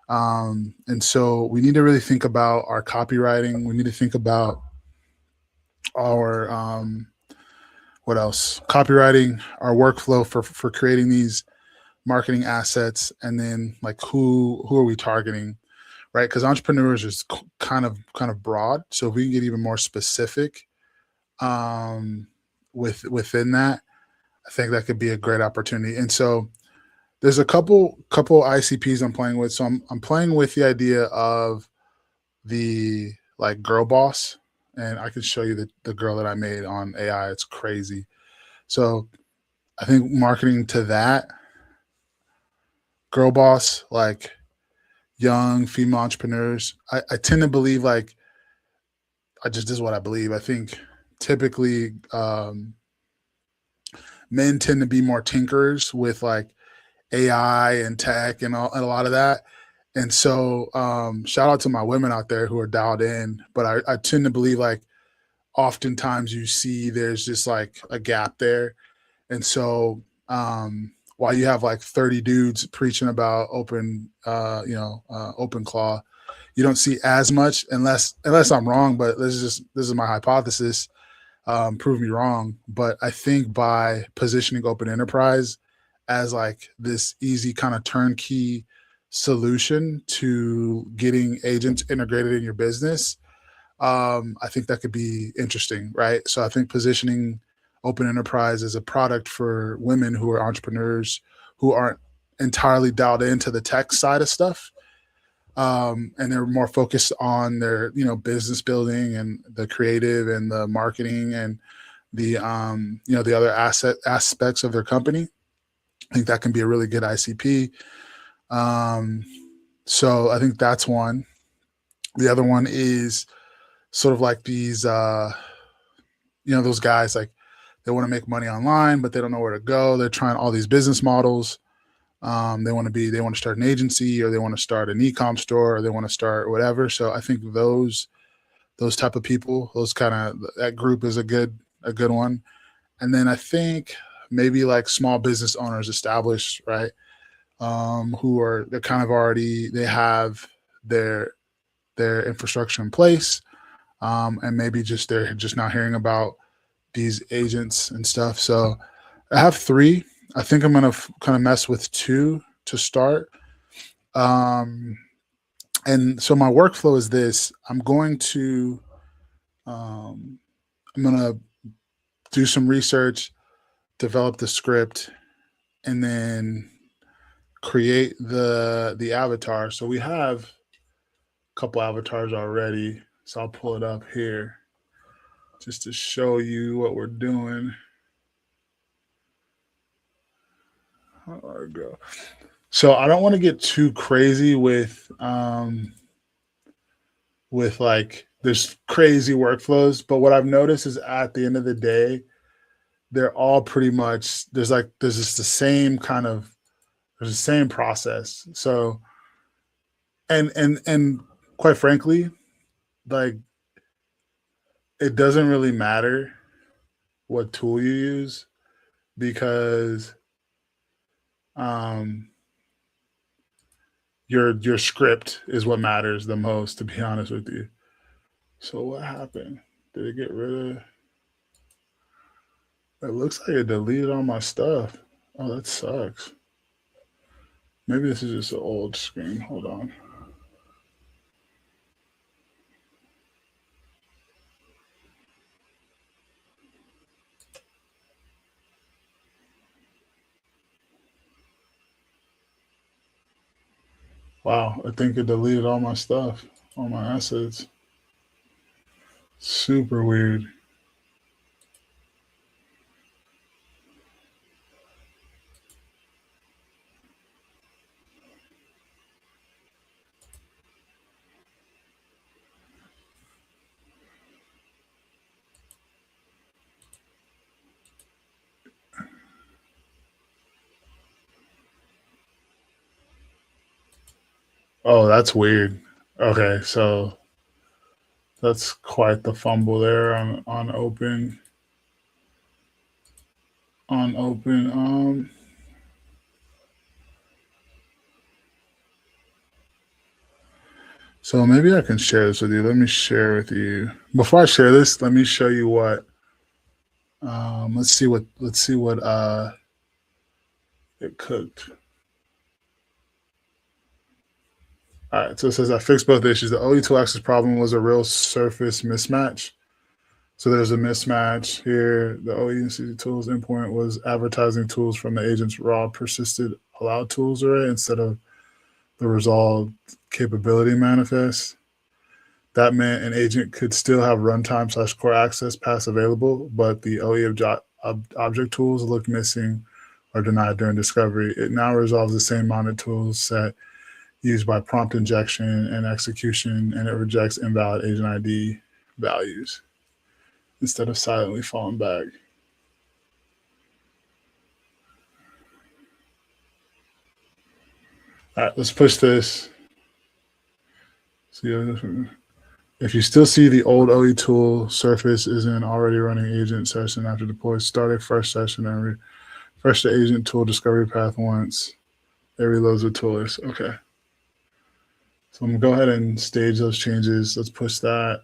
Speaker 1: And so we need to really think about our copywriting. We need to think about our what else? Copywriting, our workflow for creating these marketing assets, and then like who are we targeting, right? Because entrepreneurs is kind of broad. So if we can get even more specific within that, I think that could be a great opportunity. And so there's a couple ICPs I'm playing with. So I'm playing with the idea of the like girl boss, and I can show you the girl that I made on AI. It's crazy. So I think marketing to that girl boss, like young female entrepreneurs, I tend to believe like this is what I believe. I think typically men tend to be more tinkerers with like AI and tech and a lot of that. And so shout out to my women out there who are dialed in. But I tend to believe like oftentimes you see there's just like a gap there. And so while you have like 30 dudes preaching about open claw, you don't see as much unless I'm wrong, but this is my hypothesis. Prove me wrong. But I think by positioning open enterprise as like this easy kind of turnkey solution to getting agents integrated in your business, I think that could be interesting, right? So I think positioning open enterprise as a product for women who are entrepreneurs who aren't entirely dialed into the tech side of stuff, and they're more focused on their business building and the creative and the marketing and the the other aspects of their company. I think that can be a really good ICP. So I think that's one. The other one is sort of like these those guys, like they want to make money online but they don't know where to go. They're trying all these business models. They want to start an agency, or they want to start an e-com store, or they want to start whatever. So I think those type of people, that group is a good one. And then I think maybe like small business owners established, right? They're kind of already, they have their infrastructure in place. And maybe they're just not hearing about these agents and stuff. So I have 3. I think I'm going to kind of mess with 2 to start. And so my workflow is this. I'm going to do some research, develop the script, and then create the avatar. So we have a couple avatars already. So I'll pull it up here just to show you what we're doing. How do I go? So I don't want to get too crazy with like there's crazy workflows, but what I've noticed is at the end of the day, they're all pretty much there's just the same there's the same process. So and quite frankly, like it doesn't really matter what tool you use, because your script is what matters the most, to be honest with you. So what happened? Did it get rid of? It looks like it deleted all my stuff. Oh, that sucks. Maybe this is just an old screen. Hold on. Wow, I think it deleted all my stuff, all my assets. Super weird. Oh, that's weird. Okay, so that's quite the fumble there on open. On open. So maybe I can share this with you. Let me share with you. Before I share this, let me show you what. Let's see what it cooked. All right, so it says I fixed both issues. The OE2 axis problem was a real surface mismatch. So there's a mismatch here. The OE tools endpoint was advertising tools from the agent's raw persisted allowed tools array instead of the resolved capability manifest. That meant an agent could still have runtime/core access paths available, but the OE object tools look missing or denied during discovery. It now resolves the same mounted tool set used by prompt injection and execution, and it rejects invalid agent ID values instead of silently falling back. All right, let's push this. See, if you still see the old OE tool surface is an already running agent session after deploy, start a fresh session and refresh the agent tool discovery path once it reloads the tool list. Okay. So I'm gonna go ahead and stage those changes. Let's push that.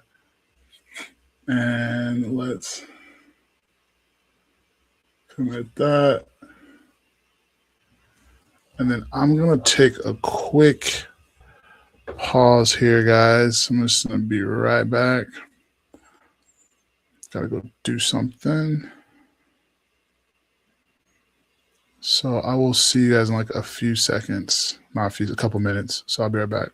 Speaker 1: And let's commit that. And then I'm gonna take a quick pause here, guys. I'm just gonna be right back. Gotta go do something. So I will see you guys in like a few seconds, not a couple minutes. So I'll be right back.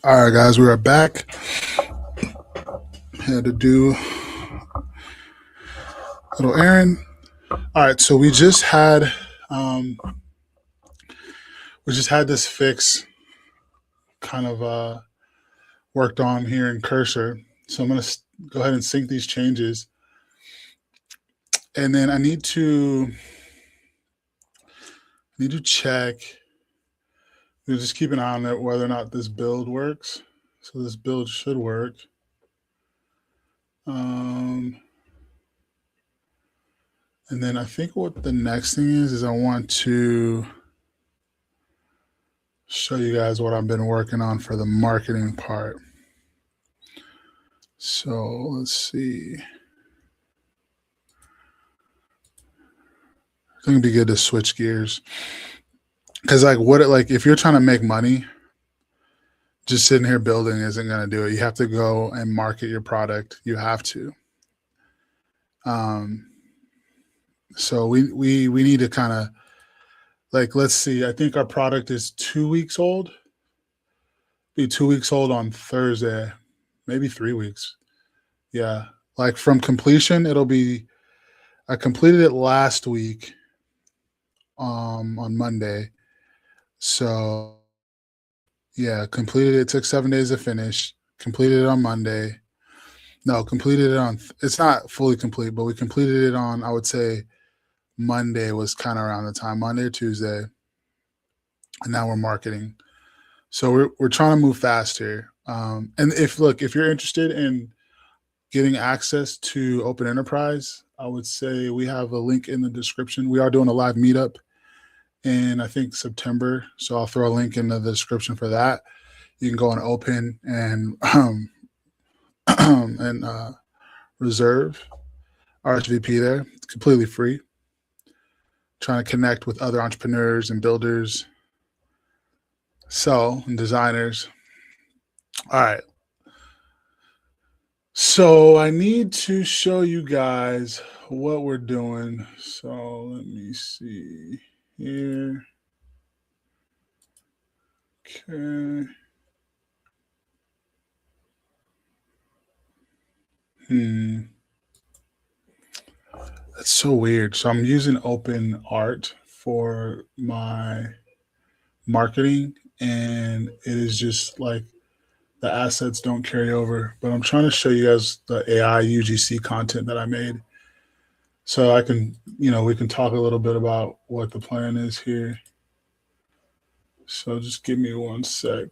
Speaker 1: All right, guys, we are back. Had to do a little errand. All right, so um, we just had this fix kind of worked on here in Cursor. So I'm going to go ahead and sync these changes, and then I need to check. You just keep an eye on it whether or not this build works. So this build should work. And then I think what the next thing is I want to show you guys what I've been working on for the marketing part. So let's see. I think it'd be good to switch gears. Because if you're trying to make money, just sitting here building isn't going to do it. You have to go and market your product. You have to. So we need to kind of let's see. I think our product is 2 weeks old. Be 2 weeks old on Thursday, maybe 3 weeks. Yeah, like from completion, it'll be. I completed it last week, on Monday. So yeah, completed it. Took 7 days to finish. Completed it on Monday. No, completed it on. It's not fully complete, but we completed it on. I would say Monday was kind of around the time, Monday or Tuesday, and now we're marketing. So we're trying to move fast here. And if you're interested in getting access to Open Enterprise, I would say we have a link in the description. We are doing a live meetup in, I think, September. So I'll throw a link in the description for that. You can go on Open and and reserve RSVP there. It's completely free. Trying to connect with other entrepreneurs and builders, and designers. All right. So I need to show you guys what we're doing. So let me see here. Okay. That's so weird. So I'm using Open Art for my marketing, and it is just like the assets don't carry over. But I'm trying to show you guys the AI UGC content that I made. So I can, we can talk a little bit about what the plan is here. So just give me 1 sec.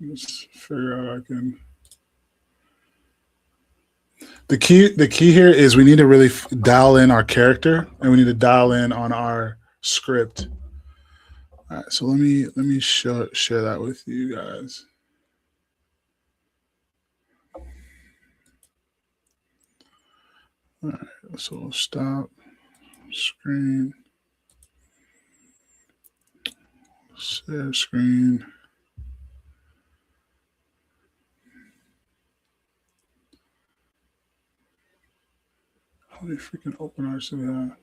Speaker 1: Let's figure out I can. The key here is we need to really dial in our character, and we need to dial in on our script. All right, so let me share that with you guys. All right, so we'll stop screen, share screen. How many freaking open arts do we have?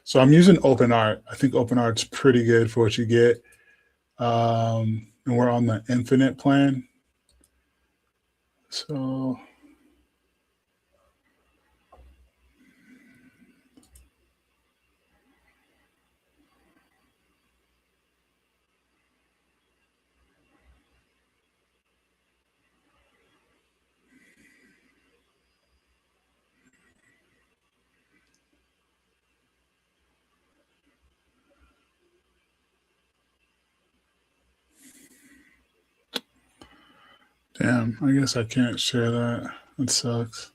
Speaker 1: So I'm using Open Art. I think Open Art's pretty good for what you get. And we're on the infinite plan. So damn, I guess I can't share that. That sucks.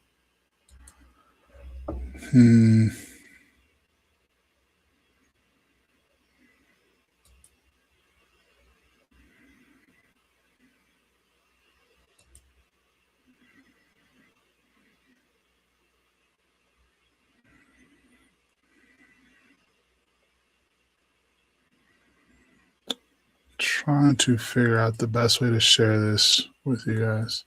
Speaker 1: Trying to figure out the best way to share this with you guys.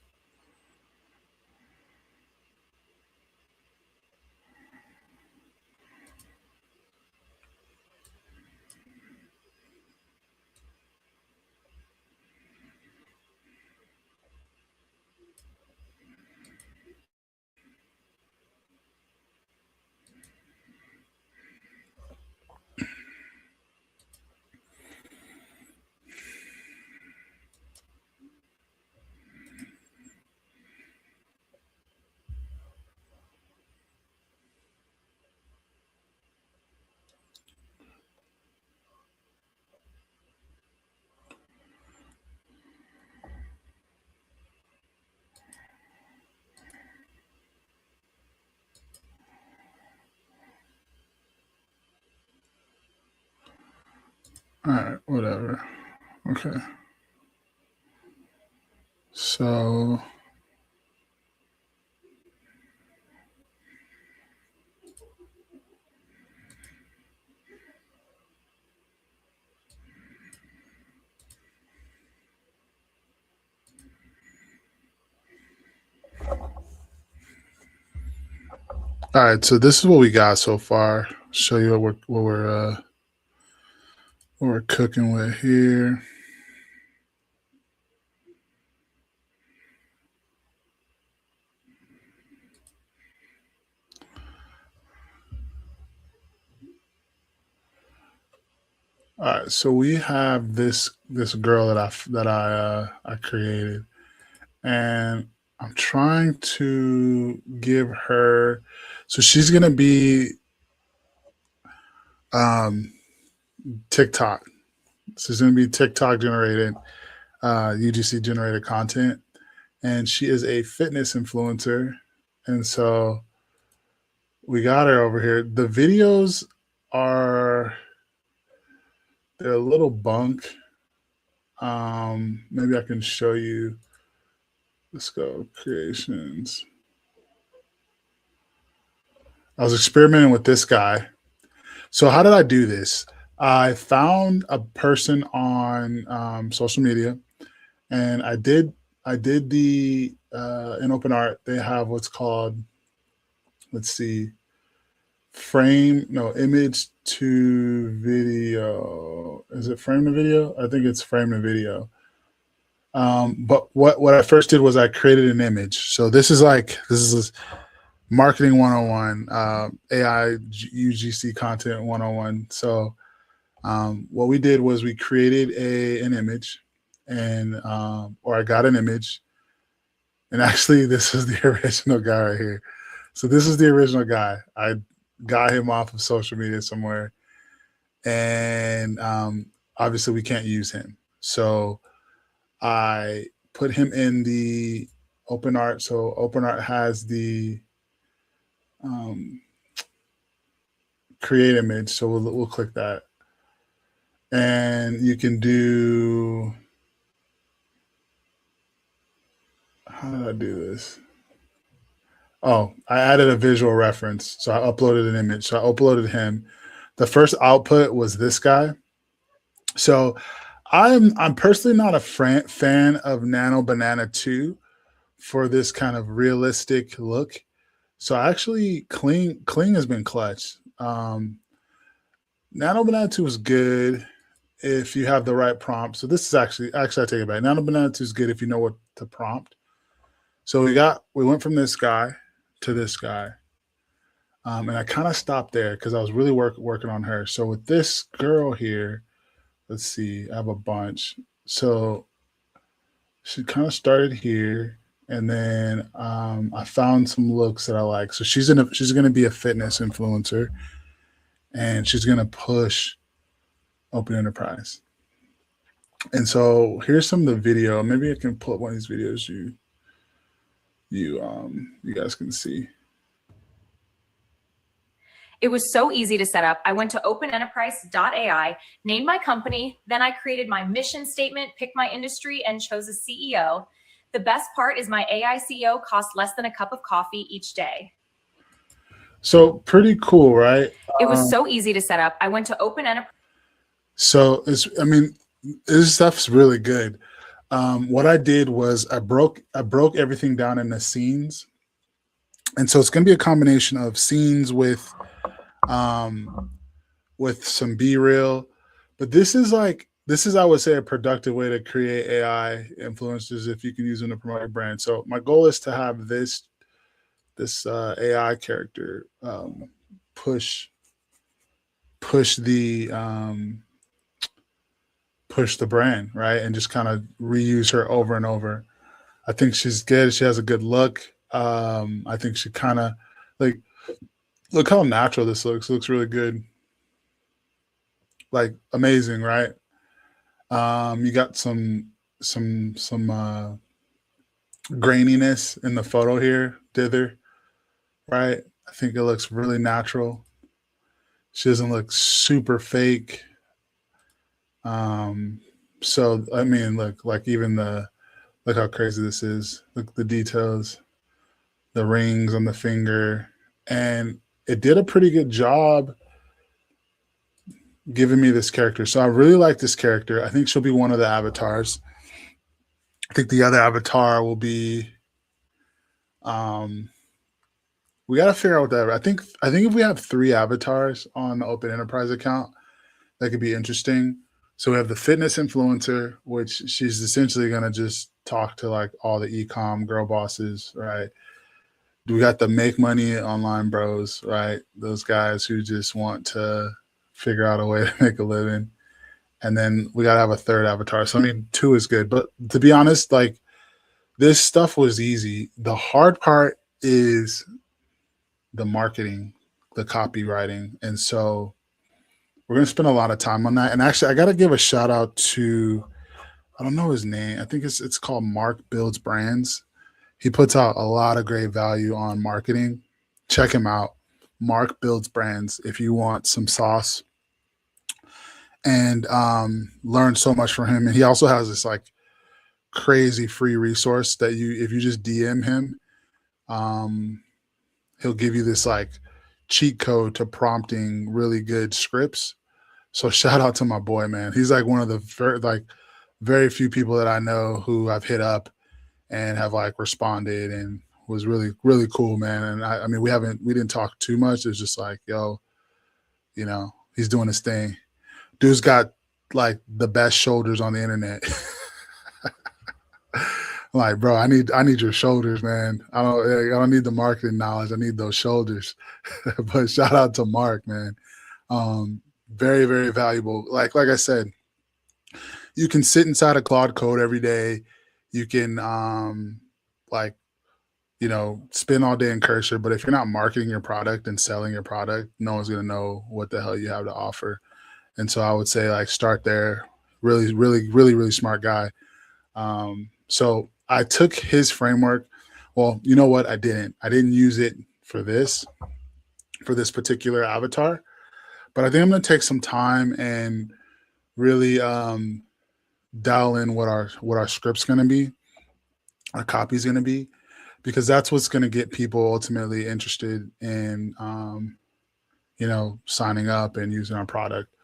Speaker 1: All right, whatever. Okay. So, all right. So this is what we got so far. Show you what we're cooking with here. All right. So we have this girl that I created, and I'm trying to give her. So she's gonna be um, TikTok. So she's gonna be TikTok generated, UGC generated content, and she is a fitness influencer, and so we got her over here. The videos are they're a little bunk. Maybe I can show you. Let's go creations. I was experimenting with this guy. So how did I do this? I found a person on social media, and I did the in open art. They have what's called, let's see, frame no image to video. Is it frame to video? I think it's frame to video. But what I first did was I created an image. So this is marketing 101, AI UGC content 101. So what we did was we created an image, and or I got an image, and actually this is the original guy right here. So this is the original guy. I got him off of social media somewhere, and obviously we can't use him. So I put him in the open art. So open art has the um, create image. So we'll click that, and you can do. How did I do this? Oh, I added a visual reference. So I uploaded an image. So I uploaded him. The first output was this guy. So I'm personally not a fan of Nano Banana 2 for this kind of realistic look. So actually Cling has been clutch. Nano Banana 2 is good if you have the right prompt. So this is actually I take it back. Nano Banana 2 is good if you know what to prompt. So we went from this guy to this guy. And I kind of stopped there because I was really working on her. So with this girl here, let's see, I have a bunch. So she kind of started here, and then I found some looks that I like. So she's gonna be a fitness influencer, and she's gonna push open enterprise. And so here's some of the video. Maybe I can pull up one of these videos you guys can see.
Speaker 2: It was so easy to set up. I went to openenterprise.ai, named my company, then I created my mission statement, picked my industry, and chose a CEO. The best part is my AI CEO costs less than a cup of coffee each day.
Speaker 1: So pretty cool, right?
Speaker 2: It was so easy to set up. I went to openenterprise.
Speaker 1: So this stuff's really good. What I did was I broke everything down into scenes, and so it's going to be a combination of scenes with some B-reel, but this is I would say a productive way to create AI influencers if you can use them to promote your brand. So my goal is to have this AI character push the push the brand, right, and just kind of reuse her over and over. I think she's good. She has a good look. I think she kind of like look how natural this looks. It looks really good. Like amazing, right? You got some graininess in the photo here, dither, right? I think it looks really natural. She doesn't look super fake. Um, so I mean, look, like even look how crazy this is. Look the details, the rings on the finger, and it did a pretty good job giving me this character. So I really like this character. I think she'll be one of the avatars. I think the other avatar will be. Um, we got to figure out what that. I think if we have 3 avatars on the Open Enterprise account, that could be interesting. So we have the fitness influencer, which she's essentially gonna just talk to like all the ecom girl bosses, right? We got the make money online bros, right? Those guys who just want to figure out a way to make a living. And then we gotta have a third avatar. So I mean, 2 is good, but to be honest, like this stuff was easy. The hard part is the marketing, the copywriting, and so we're gonna spend a lot of time on that. And actually, I gotta give a shout out to I don't know his name. I think it's called Mark Builds Brands. He puts out a lot of great value on marketing. Check him out. Mark Builds Brands if you want some sauce and learn so much from him. And he also has this like crazy free resource that you if you just DM him, um, he'll give you this like cheat code to prompting really good scripts. So shout out to my boy, man. He's like one of the very few people that I know who I've hit up and have like responded and was really really cool, man. And I mean we didn't talk too much. It's just like yo, he's doing his thing. Dude's got like the best shoulders on the internet. Like, bro, I need your shoulders, man. I don't need the marketing knowledge. I need those shoulders. But shout out to Mark, man. Very, very valuable. Like I said, you can sit inside of Claude Code every day. You can like, spend all day in Cursor, but if you're not marketing your product and selling your product, no one's gonna know what the hell you have to offer. And so I would say like start there. Really, really, really, really smart guy. So I took his framework. Well, you know what? I didn't use it for this particular avatar, but I think I'm going to take some time and really dial in what our script's going to be, our copy's going to be, because that's what's going to get people ultimately interested in, signing up and using our product.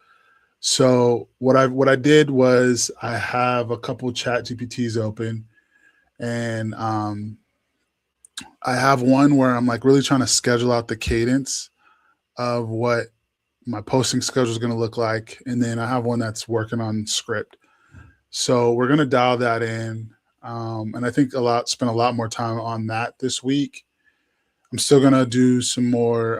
Speaker 1: So what I did was I have a couple chat GPTs open and I have one where I'm like really trying to schedule out the cadence of what my posting schedule is going to look like. And then I have one that's working on script. So we're going to dial that in. And I think spend a lot more time on that this week. I'm still going to do some more,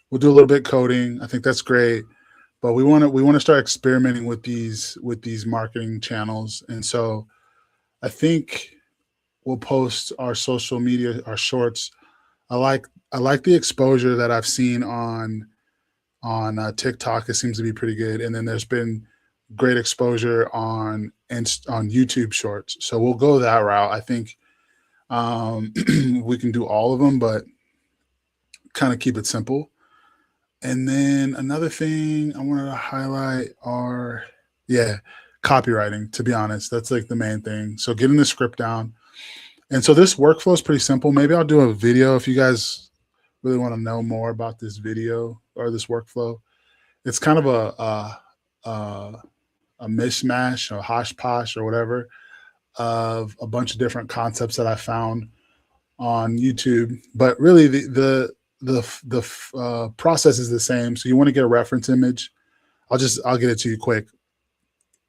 Speaker 1: we'll do a little bit coding. I think that's great, but we want to start experimenting with these marketing channels. And so I think we'll post our social media, our shorts. I like the exposure that I've seen on TikTok. It seems to be pretty good, and then there's been great exposure on YouTube Shorts. So we'll go that route. I think we can do all of them, but kind of keep it simple. And then another thing I wanted to highlight are, copywriting, to be honest. That's like the main thing. So getting the script down. And so this workflow is pretty simple. Maybe I'll do a video if you guys really want to know more about this video or this workflow. It's kind of a mishmash or hosh posh or whatever of a bunch of different concepts that I found on YouTube. But really the process is the same. So you want to get a reference image. I'll get it to you quick.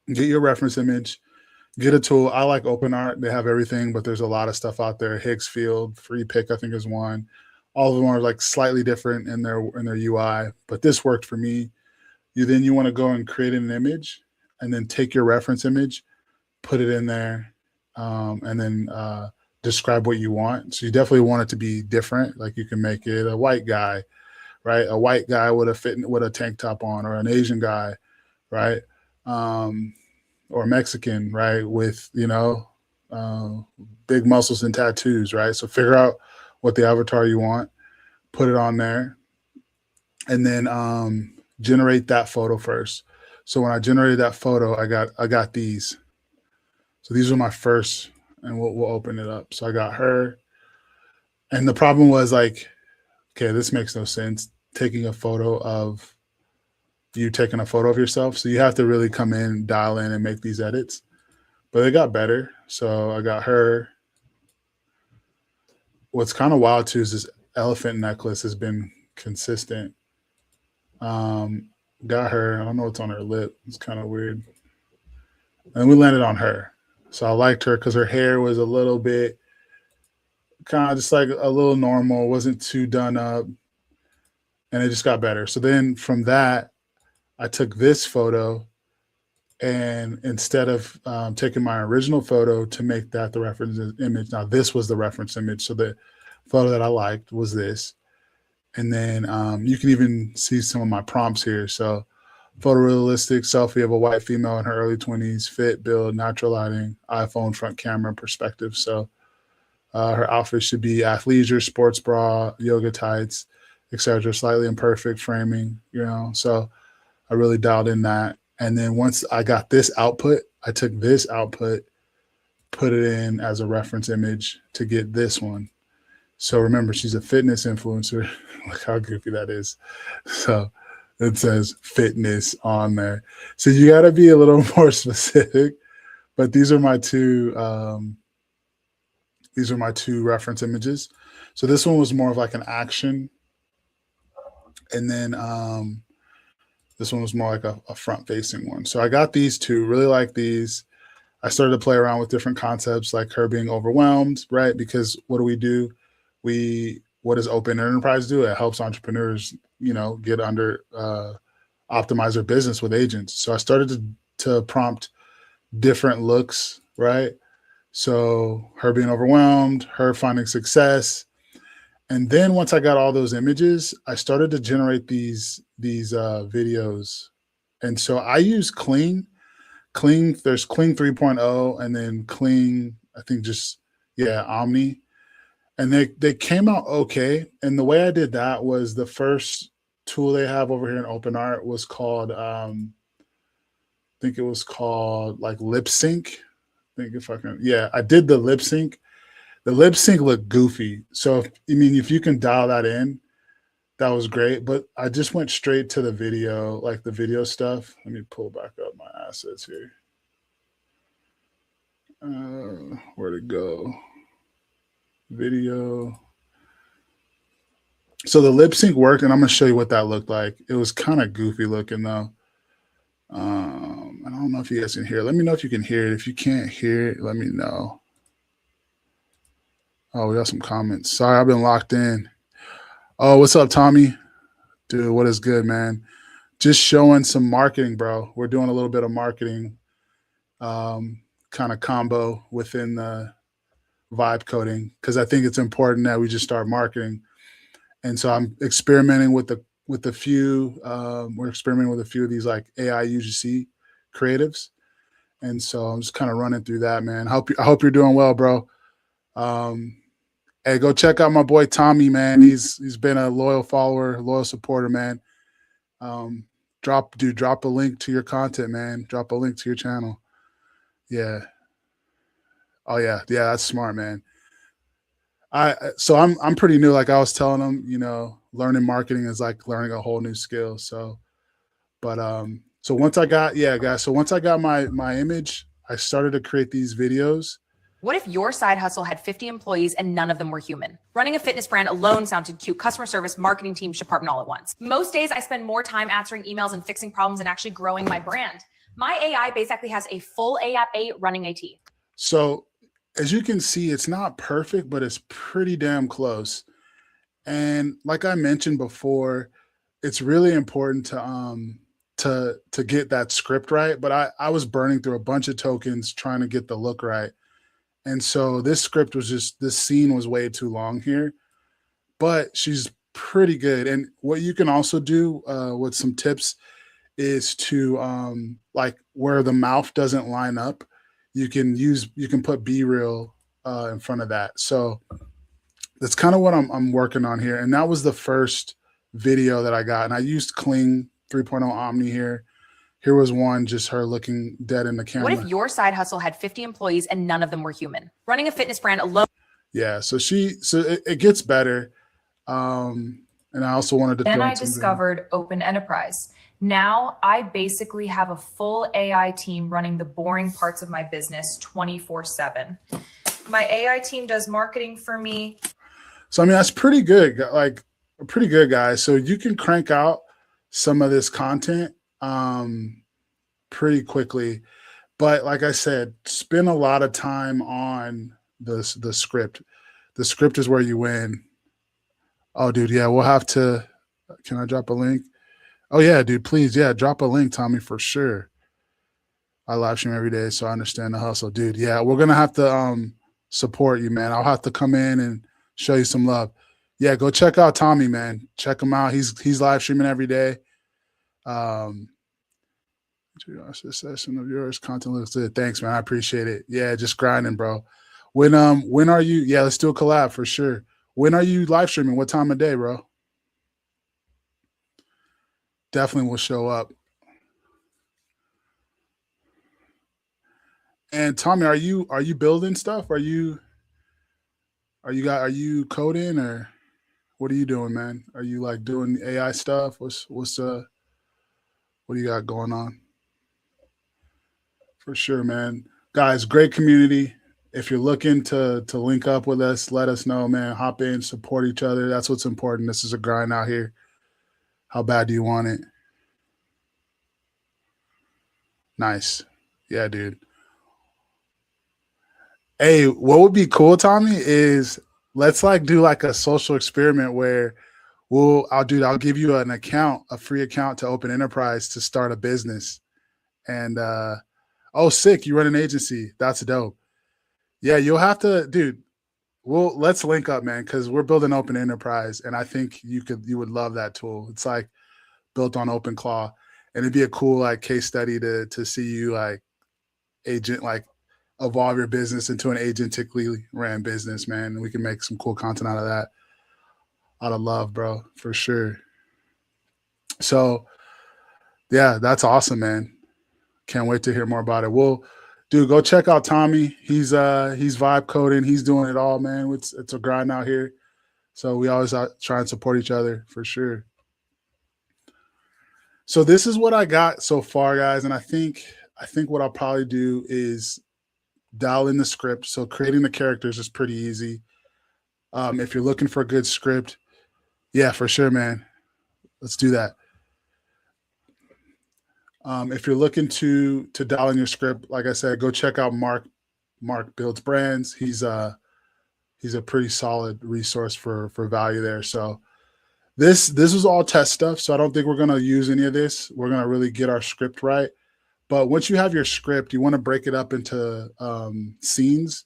Speaker 1: Get your reference image, get a tool. I like OpenArt. They have everything, but there's a lot of stuff out there. Higgsfield, Free Pick, I think is one. All of them are like slightly different in their UI, but this worked for me. You want to go and create an image and then take your reference image, put it in there, and then describe what you want. So you definitely want it to be different. Like you can make it a white guy, right? A white guy with a tank top on, or an Asian guy, right? Or Mexican, right? With, big muscles and tattoos, right? So figure out what the avatar you want, put it on there. And then generate that photo first. So when I generated that photo, I got these. So these are my first, and we'll open it up. So I got her, and the problem was like, okay, this makes no sense. Taking a photo of you taking a photo of yourself. So you have to really come in, dial in, and make these edits. But it got better. So I got her. What's kind of wild too is this elephant necklace has been consistent. Got her. I don't know what's on her lip. It's kind of weird. And we landed on her. So I liked her because her hair was a little bit kind of just like a little normal, wasn't too done up. And it just got better. So then from that, I took this photo, and instead of taking my original photo to make that the reference image, now this was the reference image. So the photo that I liked was this. And then you can even see some of my prompts here. So photorealistic selfie of a white female in her early 20s, fit, build, natural lighting, iPhone front camera perspective. So her outfit should be athleisure, sports bra, yoga tights, etc. Slightly imperfect framing, you know. So I really dialed in that. And then once I got this output, I took this output, put it in as a reference image to get this one. So remember, she's a fitness influencer. Look how goofy that is. So it says fitness on there. So you got to be a little more specific. But these are my two. These are my two reference images. So this one was more of like an action, and then this one was more like a front-facing one. So I got these two. Really like these. I started to play around with different concepts, like her being overwhelmed, right? Because what do? What does open enterprise do? It helps entrepreneurs, you know, get under optimize their business with agents. So I started to prompt different looks, right? So her being overwhelmed, her finding success. And then once I got all those images, I started to generate these videos. And so I use Kling. There's Kling 3.0 and then Kling, I think just, yeah, Omni. And they came out okay. And the way I did that was the first tool they have over here in OpenArt was called, I think it was called like lip sync. I think if I can, yeah, I did the lip sync. The lip sync looked goofy. So if you can dial that in, that was great. But I just went straight to the video, like the video stuff. Let me pull back up my assets here. Where'd it go? Video. So the lip sync worked, and I'm gonna show you what that looked like. It was kind of goofy looking though. I don't know if you guys can hear it. Let me know if you can hear it. If you can't hear it, let me know. Oh, we got some comments. Sorry, I've been locked in. Oh, what's up, Tommy? Dude, what is good, man? Just showing some marketing, bro. We're doing a little bit of marketing kind of combo within the Vibecoding because I think it's important that we just start marketing. And so I'm experimenting with a few. We're experimenting with a few of these like AI UGC creatives, and so I'm just kind of running through that, man. I hope you're doing well, bro. Hey, go check out my boy Tommy, man. He's been a loyal follower, loyal supporter, man. Drop a link to your content, man. Drop a link to your channel. Yeah. Oh yeah, that's smart, man. So I'm pretty new. Like I was telling them, learning marketing is like learning a whole new skill. So, but so once I got guys. So once I got my image, I started to create these videos.
Speaker 2: What if your side hustle had 50 employees and none of them were human? Running a fitness brand alone sounded cute. Customer service, marketing team, department all at once. Most days I spend more time answering emails and fixing problems than actually growing my brand. My AI basically has a full AAP running AT.
Speaker 1: So as you can see, it's not perfect, but it's pretty damn close. And like I mentioned before, it's really important to get that script right. But I was burning through a bunch of tokens trying to get the look right. And so this script was this scene was way too long here, but she's pretty good. And what you can also do with some tips is to like where the mouth doesn't line up, you can put B-reel in front of that. So that's kind of what I'm working on here. And that was the first video that I got. And I used Kling 3.0 Omni here. Here was one, just her looking dead in the camera.
Speaker 2: What if your side hustle had 50 employees and none of them were human? Running a fitness brand alone.
Speaker 1: Yeah, so it gets better. And I also wanted to
Speaker 2: Then
Speaker 1: throw
Speaker 2: I discovered Open Enterprise. Now I basically have a full AI team running the boring parts of my business 24/7. My AI team does marketing for me.
Speaker 1: So I mean, that's pretty good, like pretty good, guys. So you can crank out some of this content pretty quickly. But like I said, spend a lot of time on the script. The script is where you win. Oh, dude, yeah, we'll have to. Can I drop a link? Oh yeah, dude, please, yeah, drop a link, Tommy, for sure. I live stream every day, so I understand the hustle, dude. Yeah, we're gonna have to support you, man. I'll have to come in and show you some love. Yeah, go check out Tommy, man. Check him out. He's live streaming every day. This session of yours, content looks good. Thanks, man. I appreciate it. Yeah, just grinding, bro. When are you? Yeah, let's do a collab for sure. When are you live streaming? What time of day, bro? Definitely will show up. And Tommy, are you building stuff? Are you coding, or what are you doing, man? Are you like doing AI stuff? What do you got going on? For sure, man. Guys, great community. If you're looking to link up with us, let us know, man. Hop in, support each other. That's what's important. This is a grind out here. How bad do you want it? Nice. Yeah, dude. Hey, what would be cool, Tommy, is let's like do like a social experiment where I'll give you an account, a free account to Open Enterprise to start a business. And oh, sick, you run an agency. That's dope. Yeah, you'll have to, dude. Let's link up, man, because we're building Open Enterprise, and I think you would love that tool. It's like built on OpenClaw, and it'd be a cool like case study to see you like evolve your business into an agentically ran business, man. We can make some cool content out of that. Out of love, bro, for sure. So yeah, that's awesome, man. Can't wait to hear more about it. Well, dude, go check out Tommy. He's Vibecoding. He's doing it all, man. It's a grind out here. So we always try and support each other for sure. So this is what I got so far, guys. And I think what I'll probably do is dial in the script. So creating the characters is pretty easy. If you're looking for a good script, yeah, for sure, man. Let's do that. If you're looking to dial in your script, like I said, go check out Mark Builds Brands. He's a pretty solid resource for value there. So this is all test stuff. So I don't think we're going to use any of this. We're going to really get our script right. But once you have your script, you want to break it up into scenes.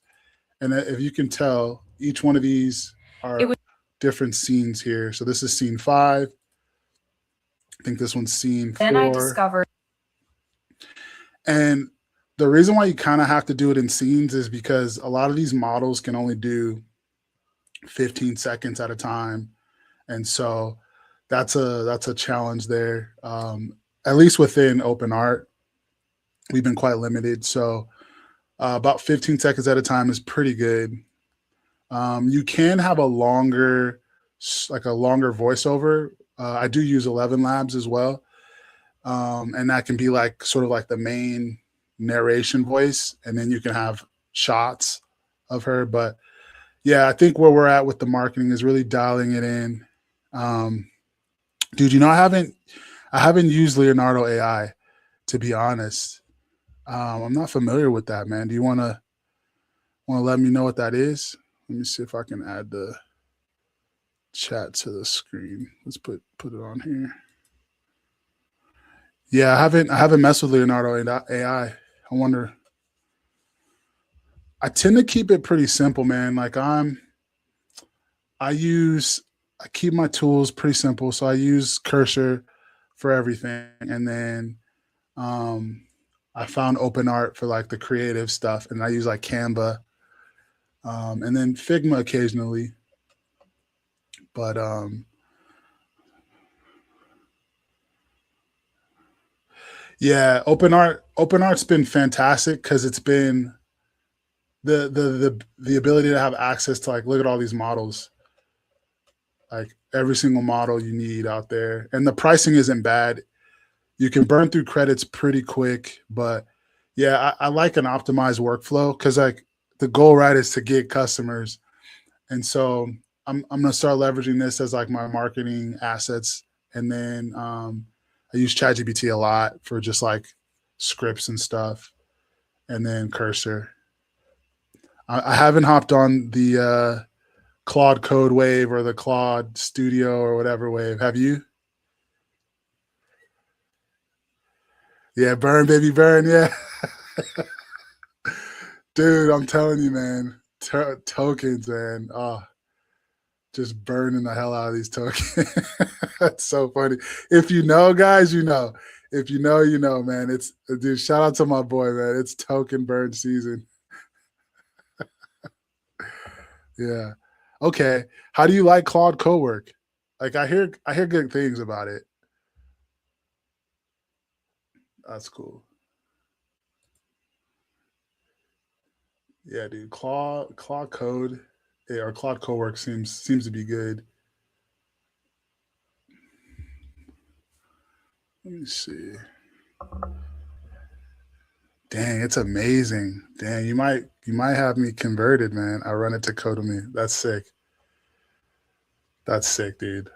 Speaker 1: And if you can tell, each one of these are different scenes here. So this is scene 5. I think this one's scene 4.
Speaker 2: Then I discovered.
Speaker 1: And the reason why you kind of have to do it in scenes is because a lot of these models can only do 15 seconds at a time. And so that's a challenge there. At least within OpenArt, we've been quite limited. So about 15 seconds at a time is pretty good. You can have a longer voiceover. I do use 11 Labs as well. And that can be like sort of like the main narration voice. And then you can have shots of her. But yeah, I think where we're at with the marketing is really dialing it in. Dude, I haven't used Leonardo AI, to be honest. I'm not familiar with that, man. Do you want to let me know what that is? Let me see if I can add the chat to the screen. Let's put it on here. Yeah, I haven't messed with Leonardo AI. I wonder. I tend to keep it pretty simple, man. Like I keep my tools pretty simple. So I use Cursor for everything. And then I found OpenArt for like the creative stuff. And I use like Canva. And then Figma occasionally. But Yeah, open art's been fantastic because it's been the ability to have access to like look at all these models, like every single model you need out there, and the pricing isn't bad. You can burn through credits pretty quick, but yeah, I like an optimized workflow because like the goal, right, is to get customers, and so I'm gonna start leveraging this as like my marketing assets, and then I use ChatGPT a lot for just like scripts and stuff, and then Cursor. I haven't hopped on the Claude Code wave or the Claude Studio or whatever wave. Have you? Yeah, burn, baby, burn. Yeah, dude, I'm telling you, man. Tokens, man. Oh, just burning the hell out of these tokens. That's so funny. If you know, guys, you know. If you know, you know, man. It's dude. Shout out to my boy, man. It's token burn season. Yeah. Okay. How do you like Claude Cowork? Like I hear good things about it. That's cool. Yeah, dude. Claude Code, yeah, or Claude Cowork seems to be good. Let me see. Dang, it's amazing. Dang, you might have me converted, man. I run it to Codemy. That's sick. That's sick, dude.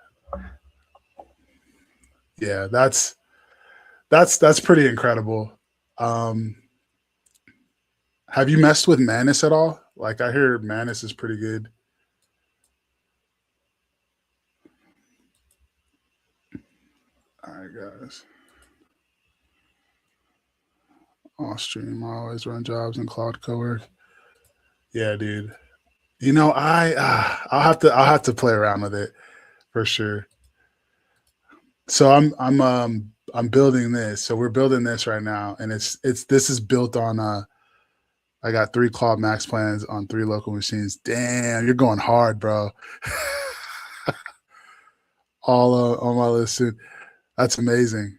Speaker 1: Yeah, that's pretty incredible. Um, have you messed with Manus at all? Like I hear Manus is pretty good. All right, guys. All stream. I always run jobs in Cloud Cowork. Yeah, dude. I'll have to play around with it for sure. So I'm building this. So we're building this right now, and it's this is built on I got 3 Claude Max plans on 3 local machines. Damn, you're going hard, bro. All on my list soon. That's amazing.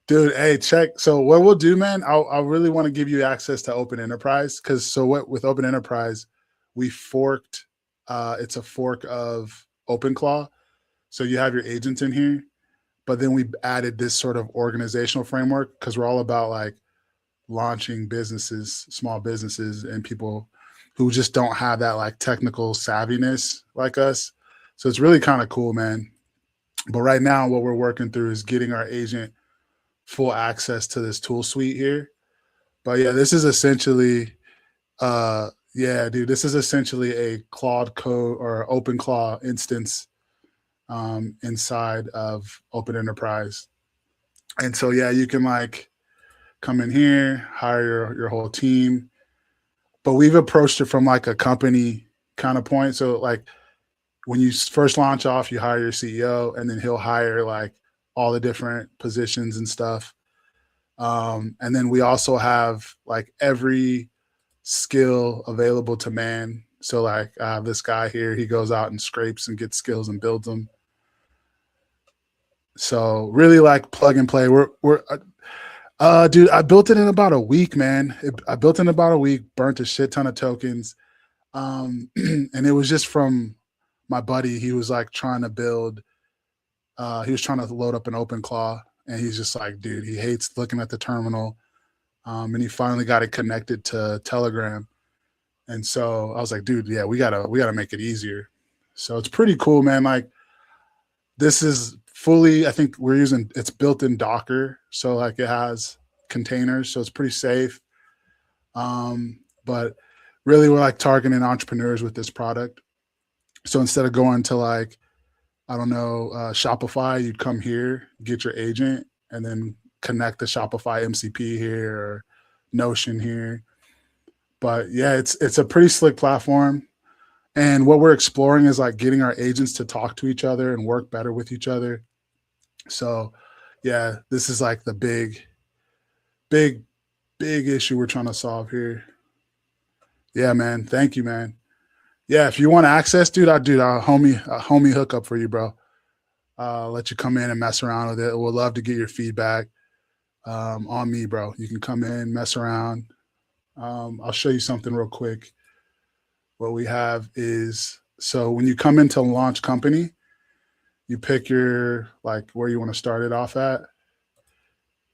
Speaker 1: Dude, hey, check. So what we'll do, man, I really want to give you access to Open Enterprise because so what with Open Enterprise, we forked. It's a fork of OpenClaw. So you have your agents in here, but then we added this sort of organizational framework because we're all about like launching businesses, small businesses, and people who just don't have that like technical savviness like us. So it's really kind of cool, man. But right now, what we're working through is getting our agent full access to this tool suite here. But yeah, this is essentially, yeah, dude, this is essentially a Claude Code or OpenClaw instance inside of Open Enterprise. And so, yeah, you can like come in here, hire your whole team. But we've approached it from like a company kind of point. So, like, when you first launch off, you hire your CEO, and then he'll hire like all the different positions and stuff. And then we also have like every skill available to man. So like I have this guy here, he goes out and scrapes and gets skills and builds them. So really like plug and play. Dude, I built it in about a week, man. I built it in about a week, burnt a shit ton of tokens. And it was just from my buddy. He was like trying to build, he was trying to load up an open claw, and he's just like, dude, he hates looking at the terminal. And he finally got it connected to Telegram. And so I was like, dude, yeah, we gotta make it easier. So it's pretty cool, man. Like this is fully, I think we're using it's built in Docker. So like it has containers, so it's pretty safe. But really we're like targeting entrepreneurs with this product. So instead of going to like, I don't know, Shopify, you'd come here, get your agent, and then connect the Shopify MCP here or Notion here. But yeah, it's a pretty slick platform. And what we're exploring is like getting our agents to talk to each other and work better with each other. So yeah, this is like the big, big issue we're trying to solve here. Yeah, man. Thank you, man. Yeah, if you want access, dude, I'll homie hookup for you, bro. Let you come in and mess around with it. We'll love to get your feedback. on me, bro. You can come in, mess around. I'll show you something real quick. What we have is, so when you come into launch company, you pick your, like, where you want to start it off at.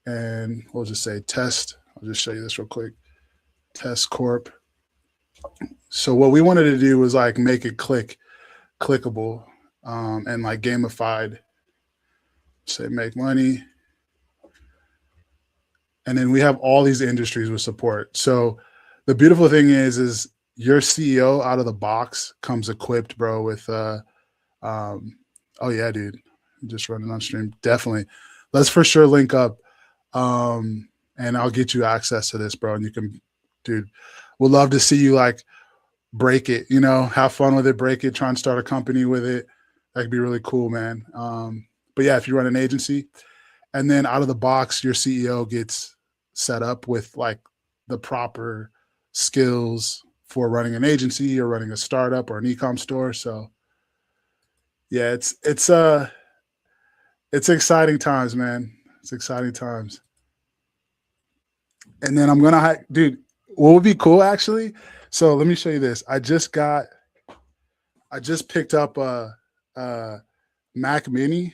Speaker 1: And we'll just say test. I'll just show you this real quick. Test Corp. So what we wanted to do was like make it clickable, and like gamified. Say make money. And then we have all these industries with support. So the beautiful thing is your CEO out of the box comes equipped, bro, with oh yeah, dude. I'm just running on stream. Definitely. Let's for sure link up. And I'll get you access to this, bro. And you can, dude, we'd love to see you like break it, you know, have fun with it, break it, try and start a company with it. That could be really cool, man. But yeah, if you run an agency, and then out of the box, your CEO gets set up with like the proper skills for running an agency or running a startup or an e-com store. So yeah, it's exciting times, man. It's exciting times. And then I'm gonna, dude, what would be cool actually? So let me show you this. I just picked up a Mac Mini.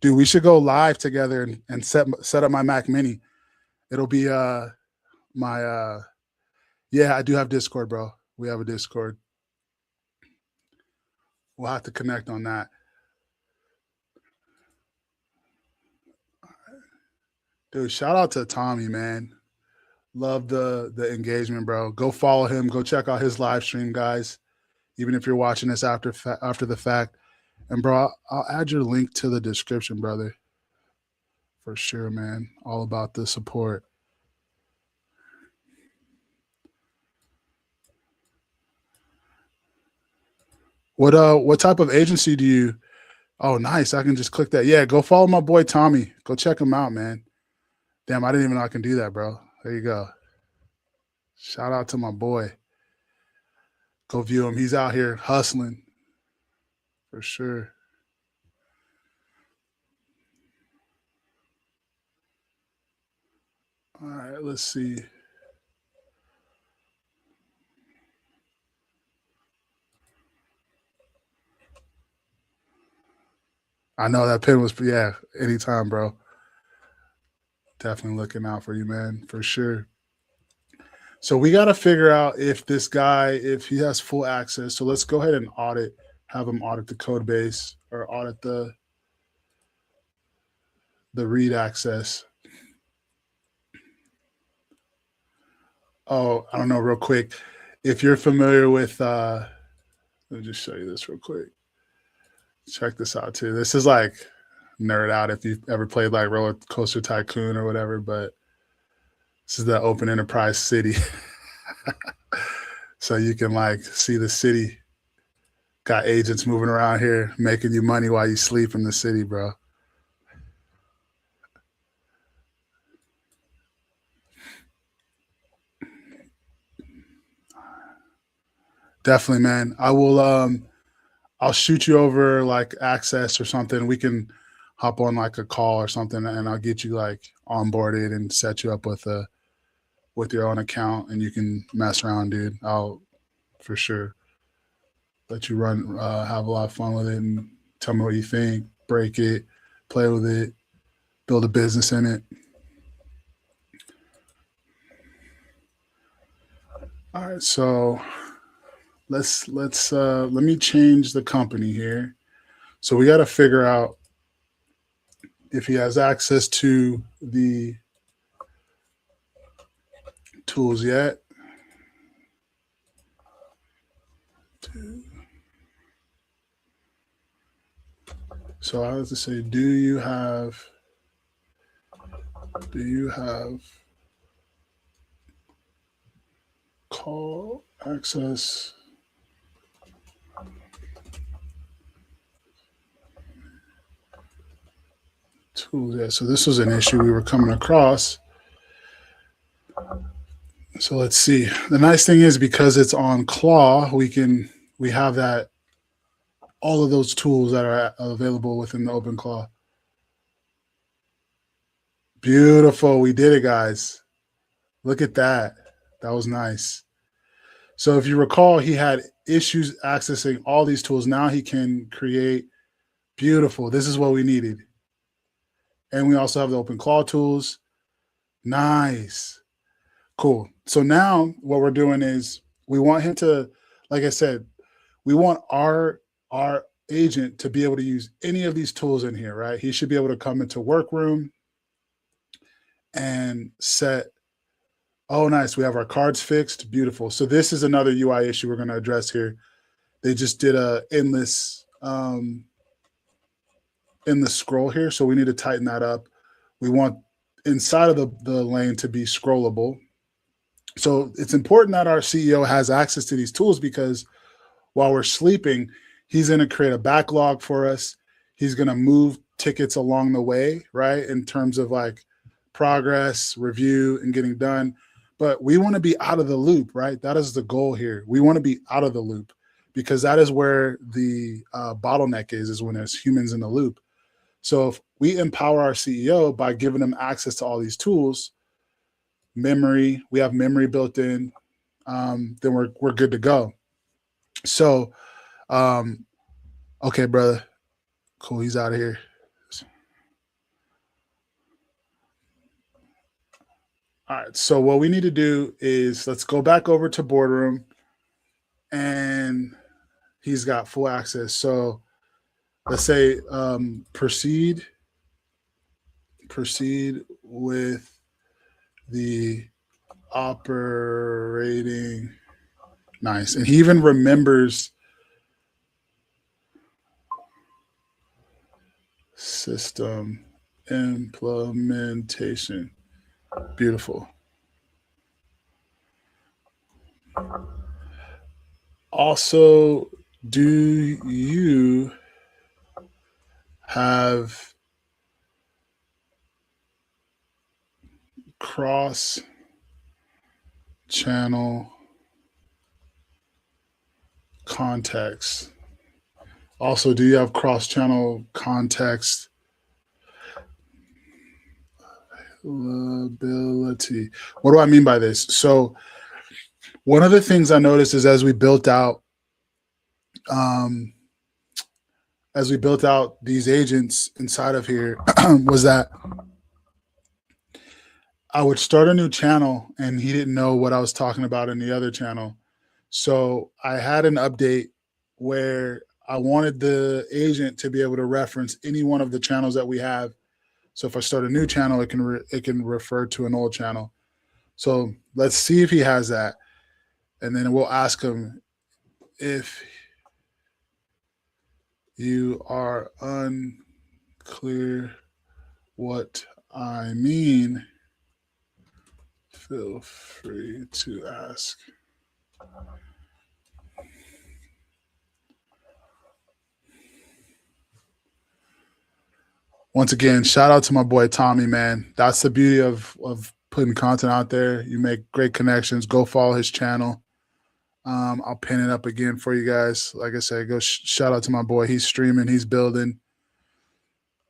Speaker 1: Dude, we should go live together and set up my Mac Mini. It'll be my yeah, I do have Discord, bro. We have a Discord. We'll have to connect on that. Dude, shout out to Tommy, man. Love the engagement, bro. Go follow him. Go check out his live stream, guys. Even if you're watching this after the fact. And bro, I'll add your link to the description, brother. For sure, man. All about the support. What type of agency do you? Oh, nice. I can just click that. Yeah, go follow my boy Tommy. Go check him out, man. Damn, I didn't even know I can do that, bro. There you go. Shout out to my boy. Go view him. He's out here hustling. For sure. All right, let's see. I know that pin was, yeah, anytime, bro. Definitely looking out for you, man, for sure. So we got to figure out if this guy, if he has full access. So let's go ahead and have him audit the code base or audit the read access. Oh, I don't know, real quick. If you're familiar with, let me just show you this real quick. Check this out too. This is like nerd out if you've ever played like Roller Coaster Tycoon or whatever, but this is the open enterprise city. So you can like see the city. Got agents moving around here making you money while you sleep in the city, bro. Definitely, man. I will I'll shoot you over like access or something. We can hop on like a call or something and I'll get you like onboarded and set you up with your own account and you can mess around, dude. I'll for sure let you run, have a lot of fun with it and tell me what you think, break it, play with it, build a business in it. All right, so let me change the company here. So we got to figure out if he has access to the tools yet. So I have to say, do you have call access? Tools. Yeah, so this was an issue we were coming across. So let's see. The nice thing is because it's on Claw, we have that, all of those tools that are available within the Open Claw. Beautiful. We did it, guys. Look at that. That was nice. So if you recall, he had issues accessing all these tools. Now he can create. Beautiful. This is what we needed. And we also have the open claw tools. Nice. Cool. So now what we're doing is we want him to, like I said, we want our agent to be able to use any of these tools in here, right? He should be able to come into Workroom and set, oh, nice. We have our cards fixed. Beautiful. So this is another UI issue we're going to address here. They just did a endless scroll here. So we need to tighten that up. We want inside of the lane to be scrollable. So it's important that our CEO has access to these tools, because while we're sleeping, he's going to create a backlog for us. He's going to move tickets along the way, right? In terms of like progress, review, and getting done. But we want to be out of the loop, right? That is the goal here. We want to be out of the loop, because that is where the bottleneck is when there's humans in the loop. So if we empower our CEO by giving them access to all these tools, memory, we have memory built in, then we're good to go. So, okay, brother. Cool. He's out of here. All right. So what we need to do is let's go back over to Boardroom, and he's got full access. So let's say proceed with the operating. Nice. And he even remembers system implementation. Beautiful. Also, do you have cross-channel context? Also, do you have cross-channel context availability? What do I mean by this? So one of the things I noticed is as we built out these agents inside of here was that I would start a new channel and he didn't know what I was talking about in the other channel. So I had an update where I wanted the agent to be able to reference any one of the channels that we have. So if I start a new channel, it can refer to an old channel. So let's see if he has that. And then we'll ask him if you are unclear what I mean, feel free to ask. Once again, shout out to my boy Tommy, man. That's the beauty of putting content out there. You make great connections. Go follow his channel. I'll pin it up again for you guys. Like I said, go shout out to my boy. He's streaming. He's building.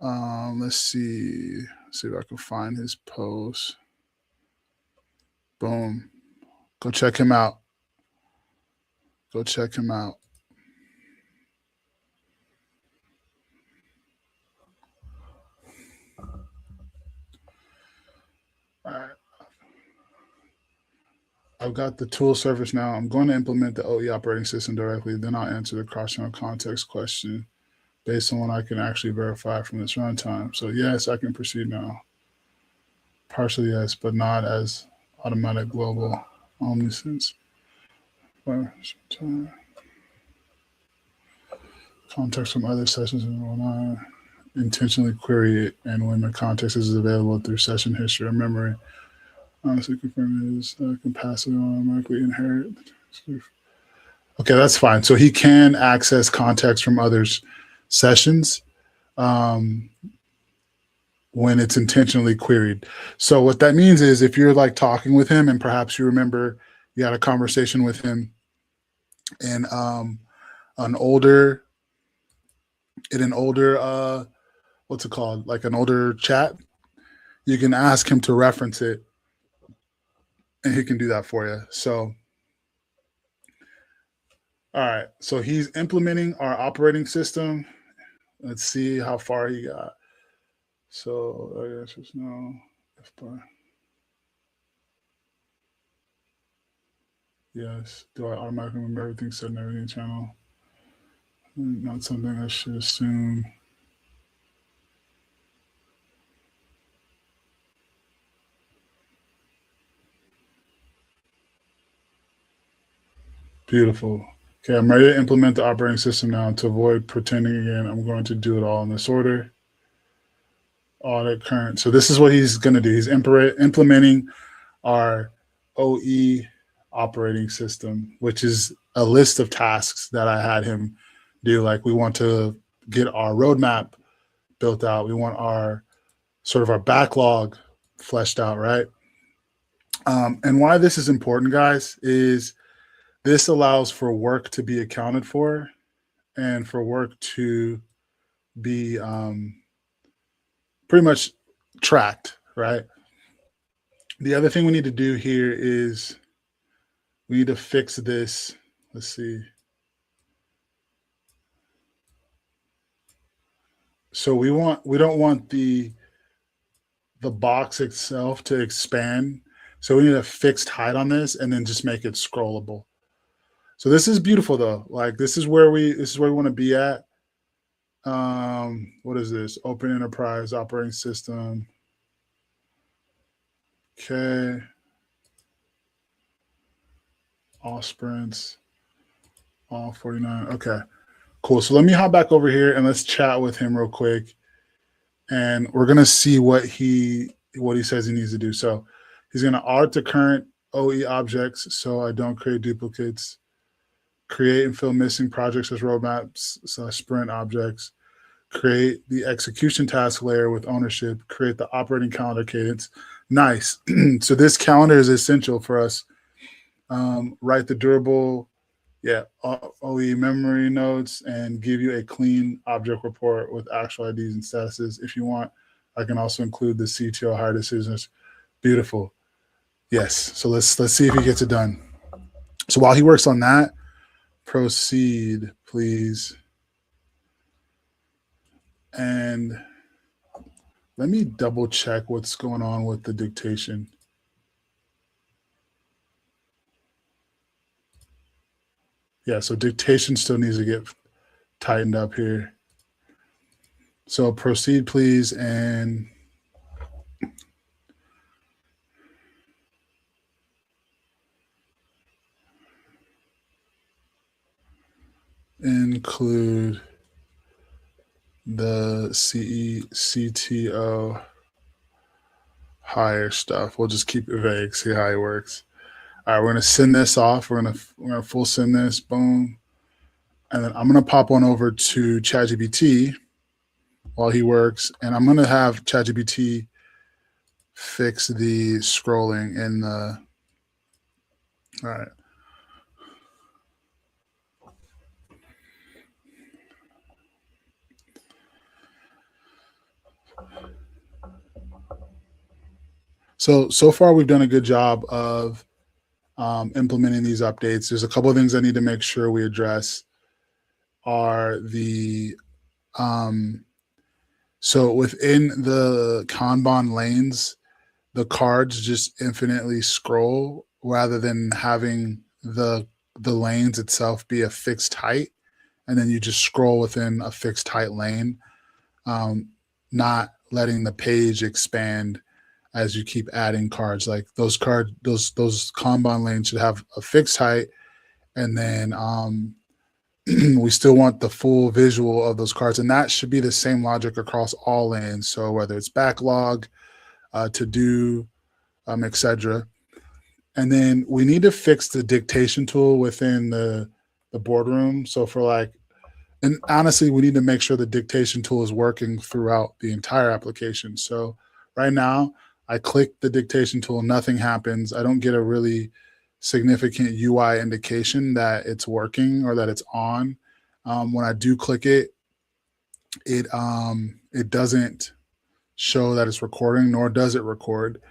Speaker 1: Let's see if I can find his post. Boom. Go check him out. Go check him out. All right. I've got the tool service now. I'm going to implement the OE operating system directly. Then I'll answer the cross-channel context question based on what I can actually verify from this runtime. So yes, I can proceed now. Partially yes, but not as automatic global only since context from other sessions and whatnot. Intentionally query it, and when the context is available through session history or memory, honestly confirm is capacity automatically inherit. Okay, that's fine. So he can access context from others' sessions when it's intentionally queried. So what that means is if you're like talking with him and perhaps you remember you had a conversation with him in an older what's it called? Like an older chat. you can ask him to reference it and he can do that for you. So, all right. So he's implementing our operating system. Let's see how far he got. So I guess it's no F bar. Yes. Do I automatically remember everything said in everything channel? Not something I should assume. Beautiful. Okay, I'm ready to implement the operating system now. To avoid pretending again, I'm going to do it all in this order. Audit current. So this is what he's going to do. He's implementing our OE operating system, which is a list of tasks that I had him do. Like we want to get our roadmap built out. We want our sort of our backlog fleshed out, right? And why this is important, guys, is this allows for work to be accounted for and for work to be pretty much tracked, right? The other thing we need to do here is we need to fix this. Let's see. So we don't want the box itself to expand. So we need a fixed height on this and then just make it scrollable. So this is beautiful though. Like this is where we want to be at. What is this? Open enterprise operating system. Okay. All sprints. All 49. Okay. Cool. So let me hop back over here and let's chat with him real quick. And we're gonna see what he says he needs to do. So he's gonna audit the current OE objects so I don't create duplicates. Create and fill missing projects as roadmaps / sprint objects. Create the execution task layer with ownership. Create the operating calendar cadence. Nice. So this calendar is essential for us. Write the durable, OE memory notes and give you a clean object report with actual IDs and statuses. If you want, I can also include the CTO hire decisions. Beautiful. Yes. So let's see if he gets it done. So while he works on that, proceed, please. And let me double check what's going on with the dictation. Yeah, so dictation still needs to get tightened up here. So proceed, please, and include the CTO hire stuff. We'll just keep it vague, see how it works. All right, we're gonna send this off. We're gonna full send this, boom. And then I'm gonna pop on over to ChatGPT while he works, and I'm gonna have ChatGPT fix the scrolling in the, all right. So far we've done a good job of implementing these updates. There's a couple of things I need to make sure we address are the, so within the Kanban lanes, the cards just infinitely scroll rather than having the lanes itself be a fixed height. And then you just scroll within a fixed height lane, not letting the page expand as you keep adding cards. Like those Kanban lanes should have a fixed height, and then we still want the full visual of those cards, and that should be the same logic across all lanes. So whether it's backlog, to do, etc. And then we need to fix the dictation tool within the boardroom. So for like, and honestly, we need to make sure the dictation tool is working throughout the entire application. So right now, I click the dictation tool, nothing happens. I don't get a really significant UI indication that it's working or that it's on. When I do click it, it doesn't show that it's recording, nor does it record.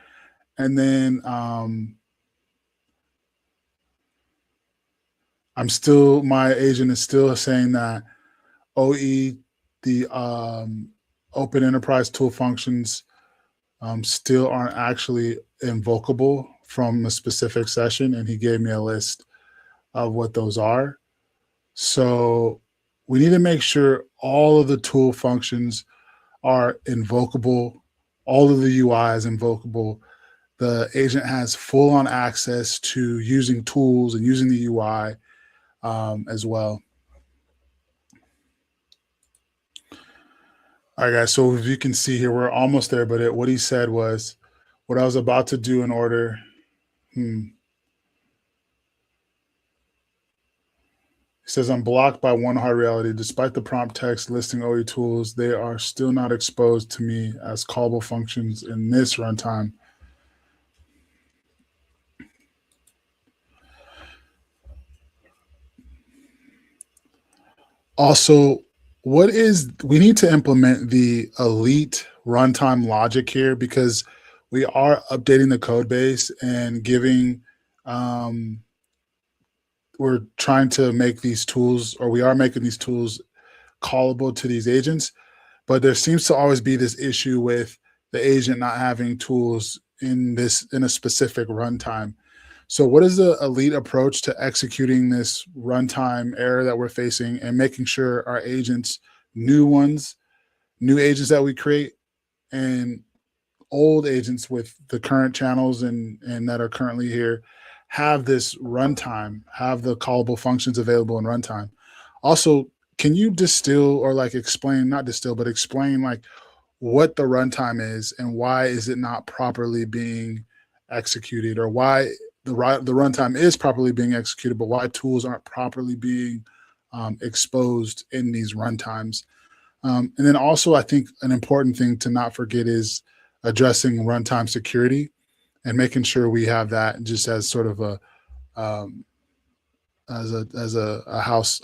Speaker 1: And then my agent is still saying that OE, the open enterprise tool functions still aren't actually invocable from a specific session. And he gave me a list of what those are. So we need to make sure all of the tool functions are invocable. All of the UI is invocable. The agent has full on access to using tools and using the UI as well. All right, guys. So if you can see here, we're almost there. But what he said was, what I was about to do in order. He says, I'm blocked by one hard reality. Despite the prompt text listing OE tools, they are still not exposed to me as callable functions in this runtime. Also, we need to implement the elite runtime logic here, because we are updating the code base and we're trying to make these tools, or we are making these tools callable to these agents, but there seems to always be this issue with the agent not having tools in a specific runtime. So what is the elite approach to executing this runtime error that we're facing and making sure our agents, new agents that we create, and old agents with the current channels and that are currently here, have this runtime, have the callable functions available in runtime? Also, can you distill or explain what the runtime is and why is it not properly being executed, or why the runtime is properly being executed, but why tools aren't properly being exposed in these runtimes? And then also, I think an important thing to not forget is addressing runtime security and making sure we have that just as sort of a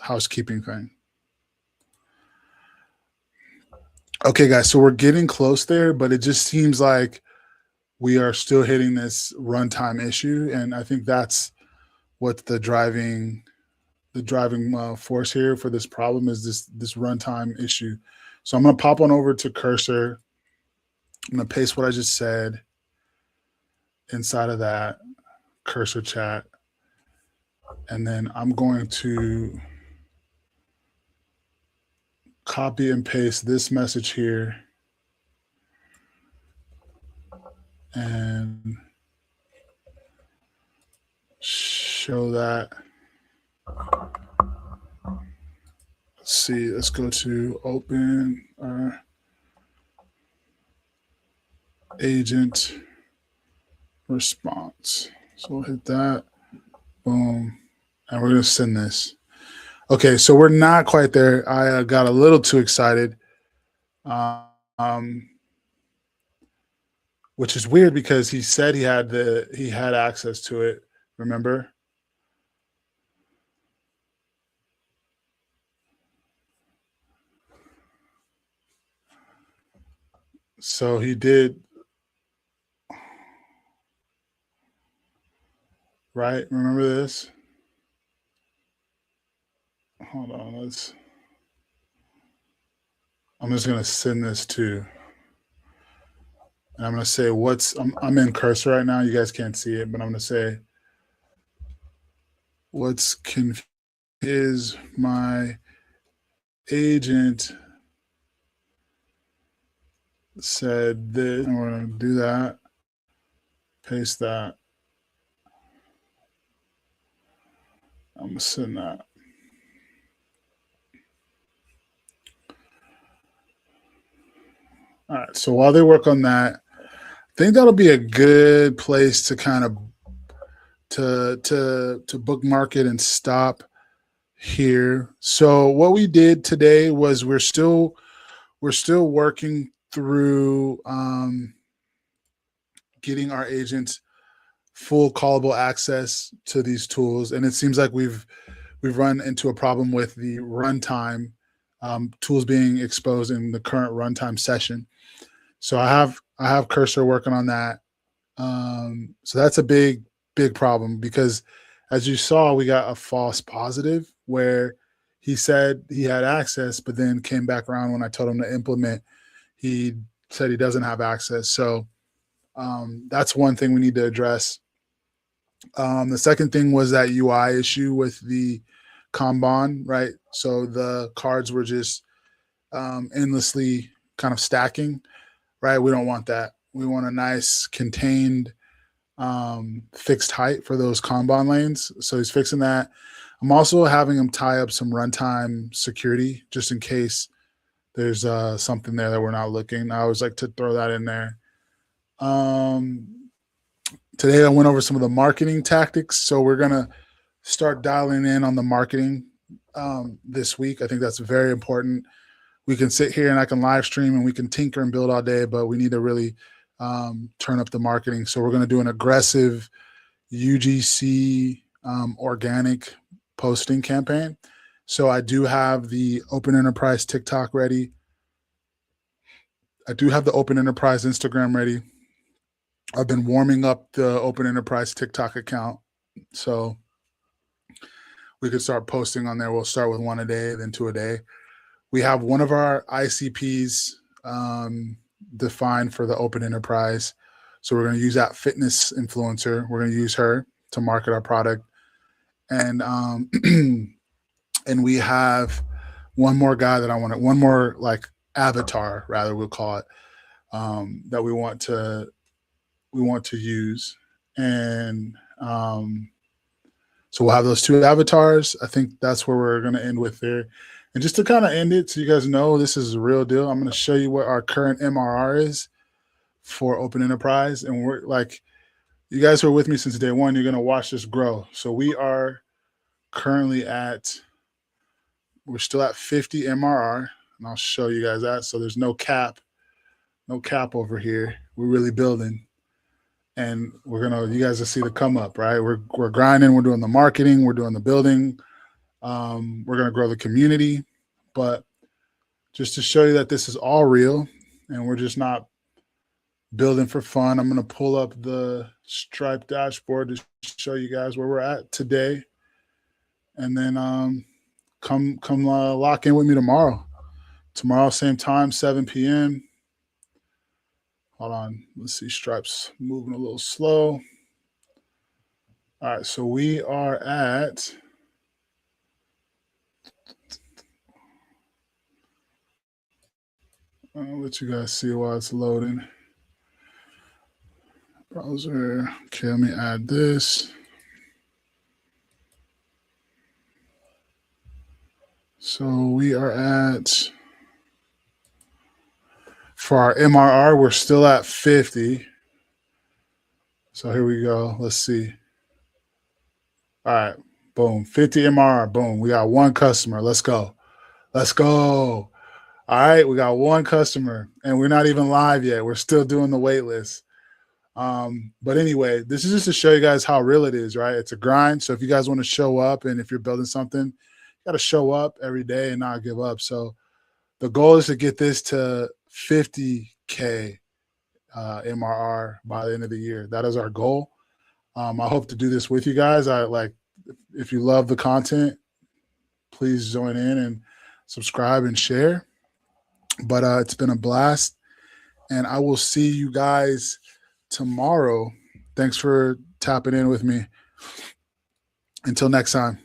Speaker 1: housekeeping thing. Okay, guys, so we're getting close there, but it just seems like we are still hitting this runtime issue, and I think that's what the driving force here for this problem is, this runtime issue. So I'm going to pop on over to Cursor. I'm going to paste what I just said inside of that Cursor chat, and then I'm going to copy and paste this message here and show that. Let's see, let's go to open agent response. So we'll hit that, boom, and we're gonna send this. Okay, so we're not quite there. I got a little too excited, which is weird because he said he had access to it. Remember? So he did, right? Remember this? Hold on, I'm just gonna send this to, and I'm gonna say I'm in Cursor right now. You guys can't see it, but I'm gonna say is my agent said this, and we're gonna do that, paste that. I'm gonna send that. All right, so while they work on that, I think that'll be a good place to kind of to bookmark it and stop here. So what we did today was we're still working through getting our agents full callable access to these tools, and it seems like we've run into a problem with the runtime tools being exposed in the current runtime session. So I have Cursor working on that. So that's a big problem, because as you saw, we got a false positive where he said he had access, but then came back around when I told him to implement. He said he doesn't have access. So that's one thing we need to address. The second thing was that UI issue with the Kanban, right? So the cards were just endlessly kind of stacking, right? We don't want that. We want a nice contained fixed height for those Kanban lanes. So he's fixing that. I'm also having him tie up some runtime security just in case there's something there that we're not looking. I always like to throw that in there. Today I went over some of the marketing tactics. So we're going to start dialing in on the marketing this week. I think that's very important. We can sit here and I can live stream and we can tinker and build all day, but we need to really turn up the marketing. So we're going to do an aggressive UGC organic posting campaign. So I do have the Open Enterprise TikTok ready. I do have the Open Enterprise Instagram ready. I've been warming up the Open Enterprise TikTok account. So we could start posting on there. We'll start with 1 a day, then 2 a day. We have one of our ICPs defined for the Open Enterprise. So we're going to use that fitness influencer. We're going to use her to market our product. And and we have one more guy that I want to, one more like avatar, rather we'll call it, that we want to use. And so we'll have those 2 avatars. I think that's where we're going to end with there. And just to kind of end it, so you guys know this is a real deal, I'm going to show you what our current MRR is for Open Enterprise. And we're like, you guys who are with me since day one, you're going to watch this grow. So we are currently we're still at 50 MRR. And I'll show you guys that. So there's no cap over here. We're really building. And you guys will see the come up, right? We're grinding. We're doing the marketing. We're doing the building. We're going to grow the community, but just to show you that this is all real and we're just not building for fun, I'm going to pull up the Stripe dashboard to show you guys where we're at today. And then come lock in with me tomorrow. Tomorrow, same time, 7 p.m. Hold on. Let's see. Stripe's moving a little slow. All right. So we are at... I'll let you guys see while it's loading. Browser. Okay, let me add this. So we are at, for our MRR, we're still at 50. So here we go. Let's see. All right. Boom. 50 MRR. Boom. We got 1 customer. Let's go. Let's go. All right, we got 1 customer, and we're not even live yet. We're still doing the wait list. But anyway, this is just to show you guys how real it is, right? It's a grind. So if you guys want to show up, and if you're building something, you got to show up every day and not give up. So the goal is to get this to 50K MRR by the end of the year. That is our goal. I hope to do this with you guys. If you love the content, please join in and subscribe and share. But it's been a blast, and I will see you guys tomorrow. Thanks for tapping in with me. Until next time.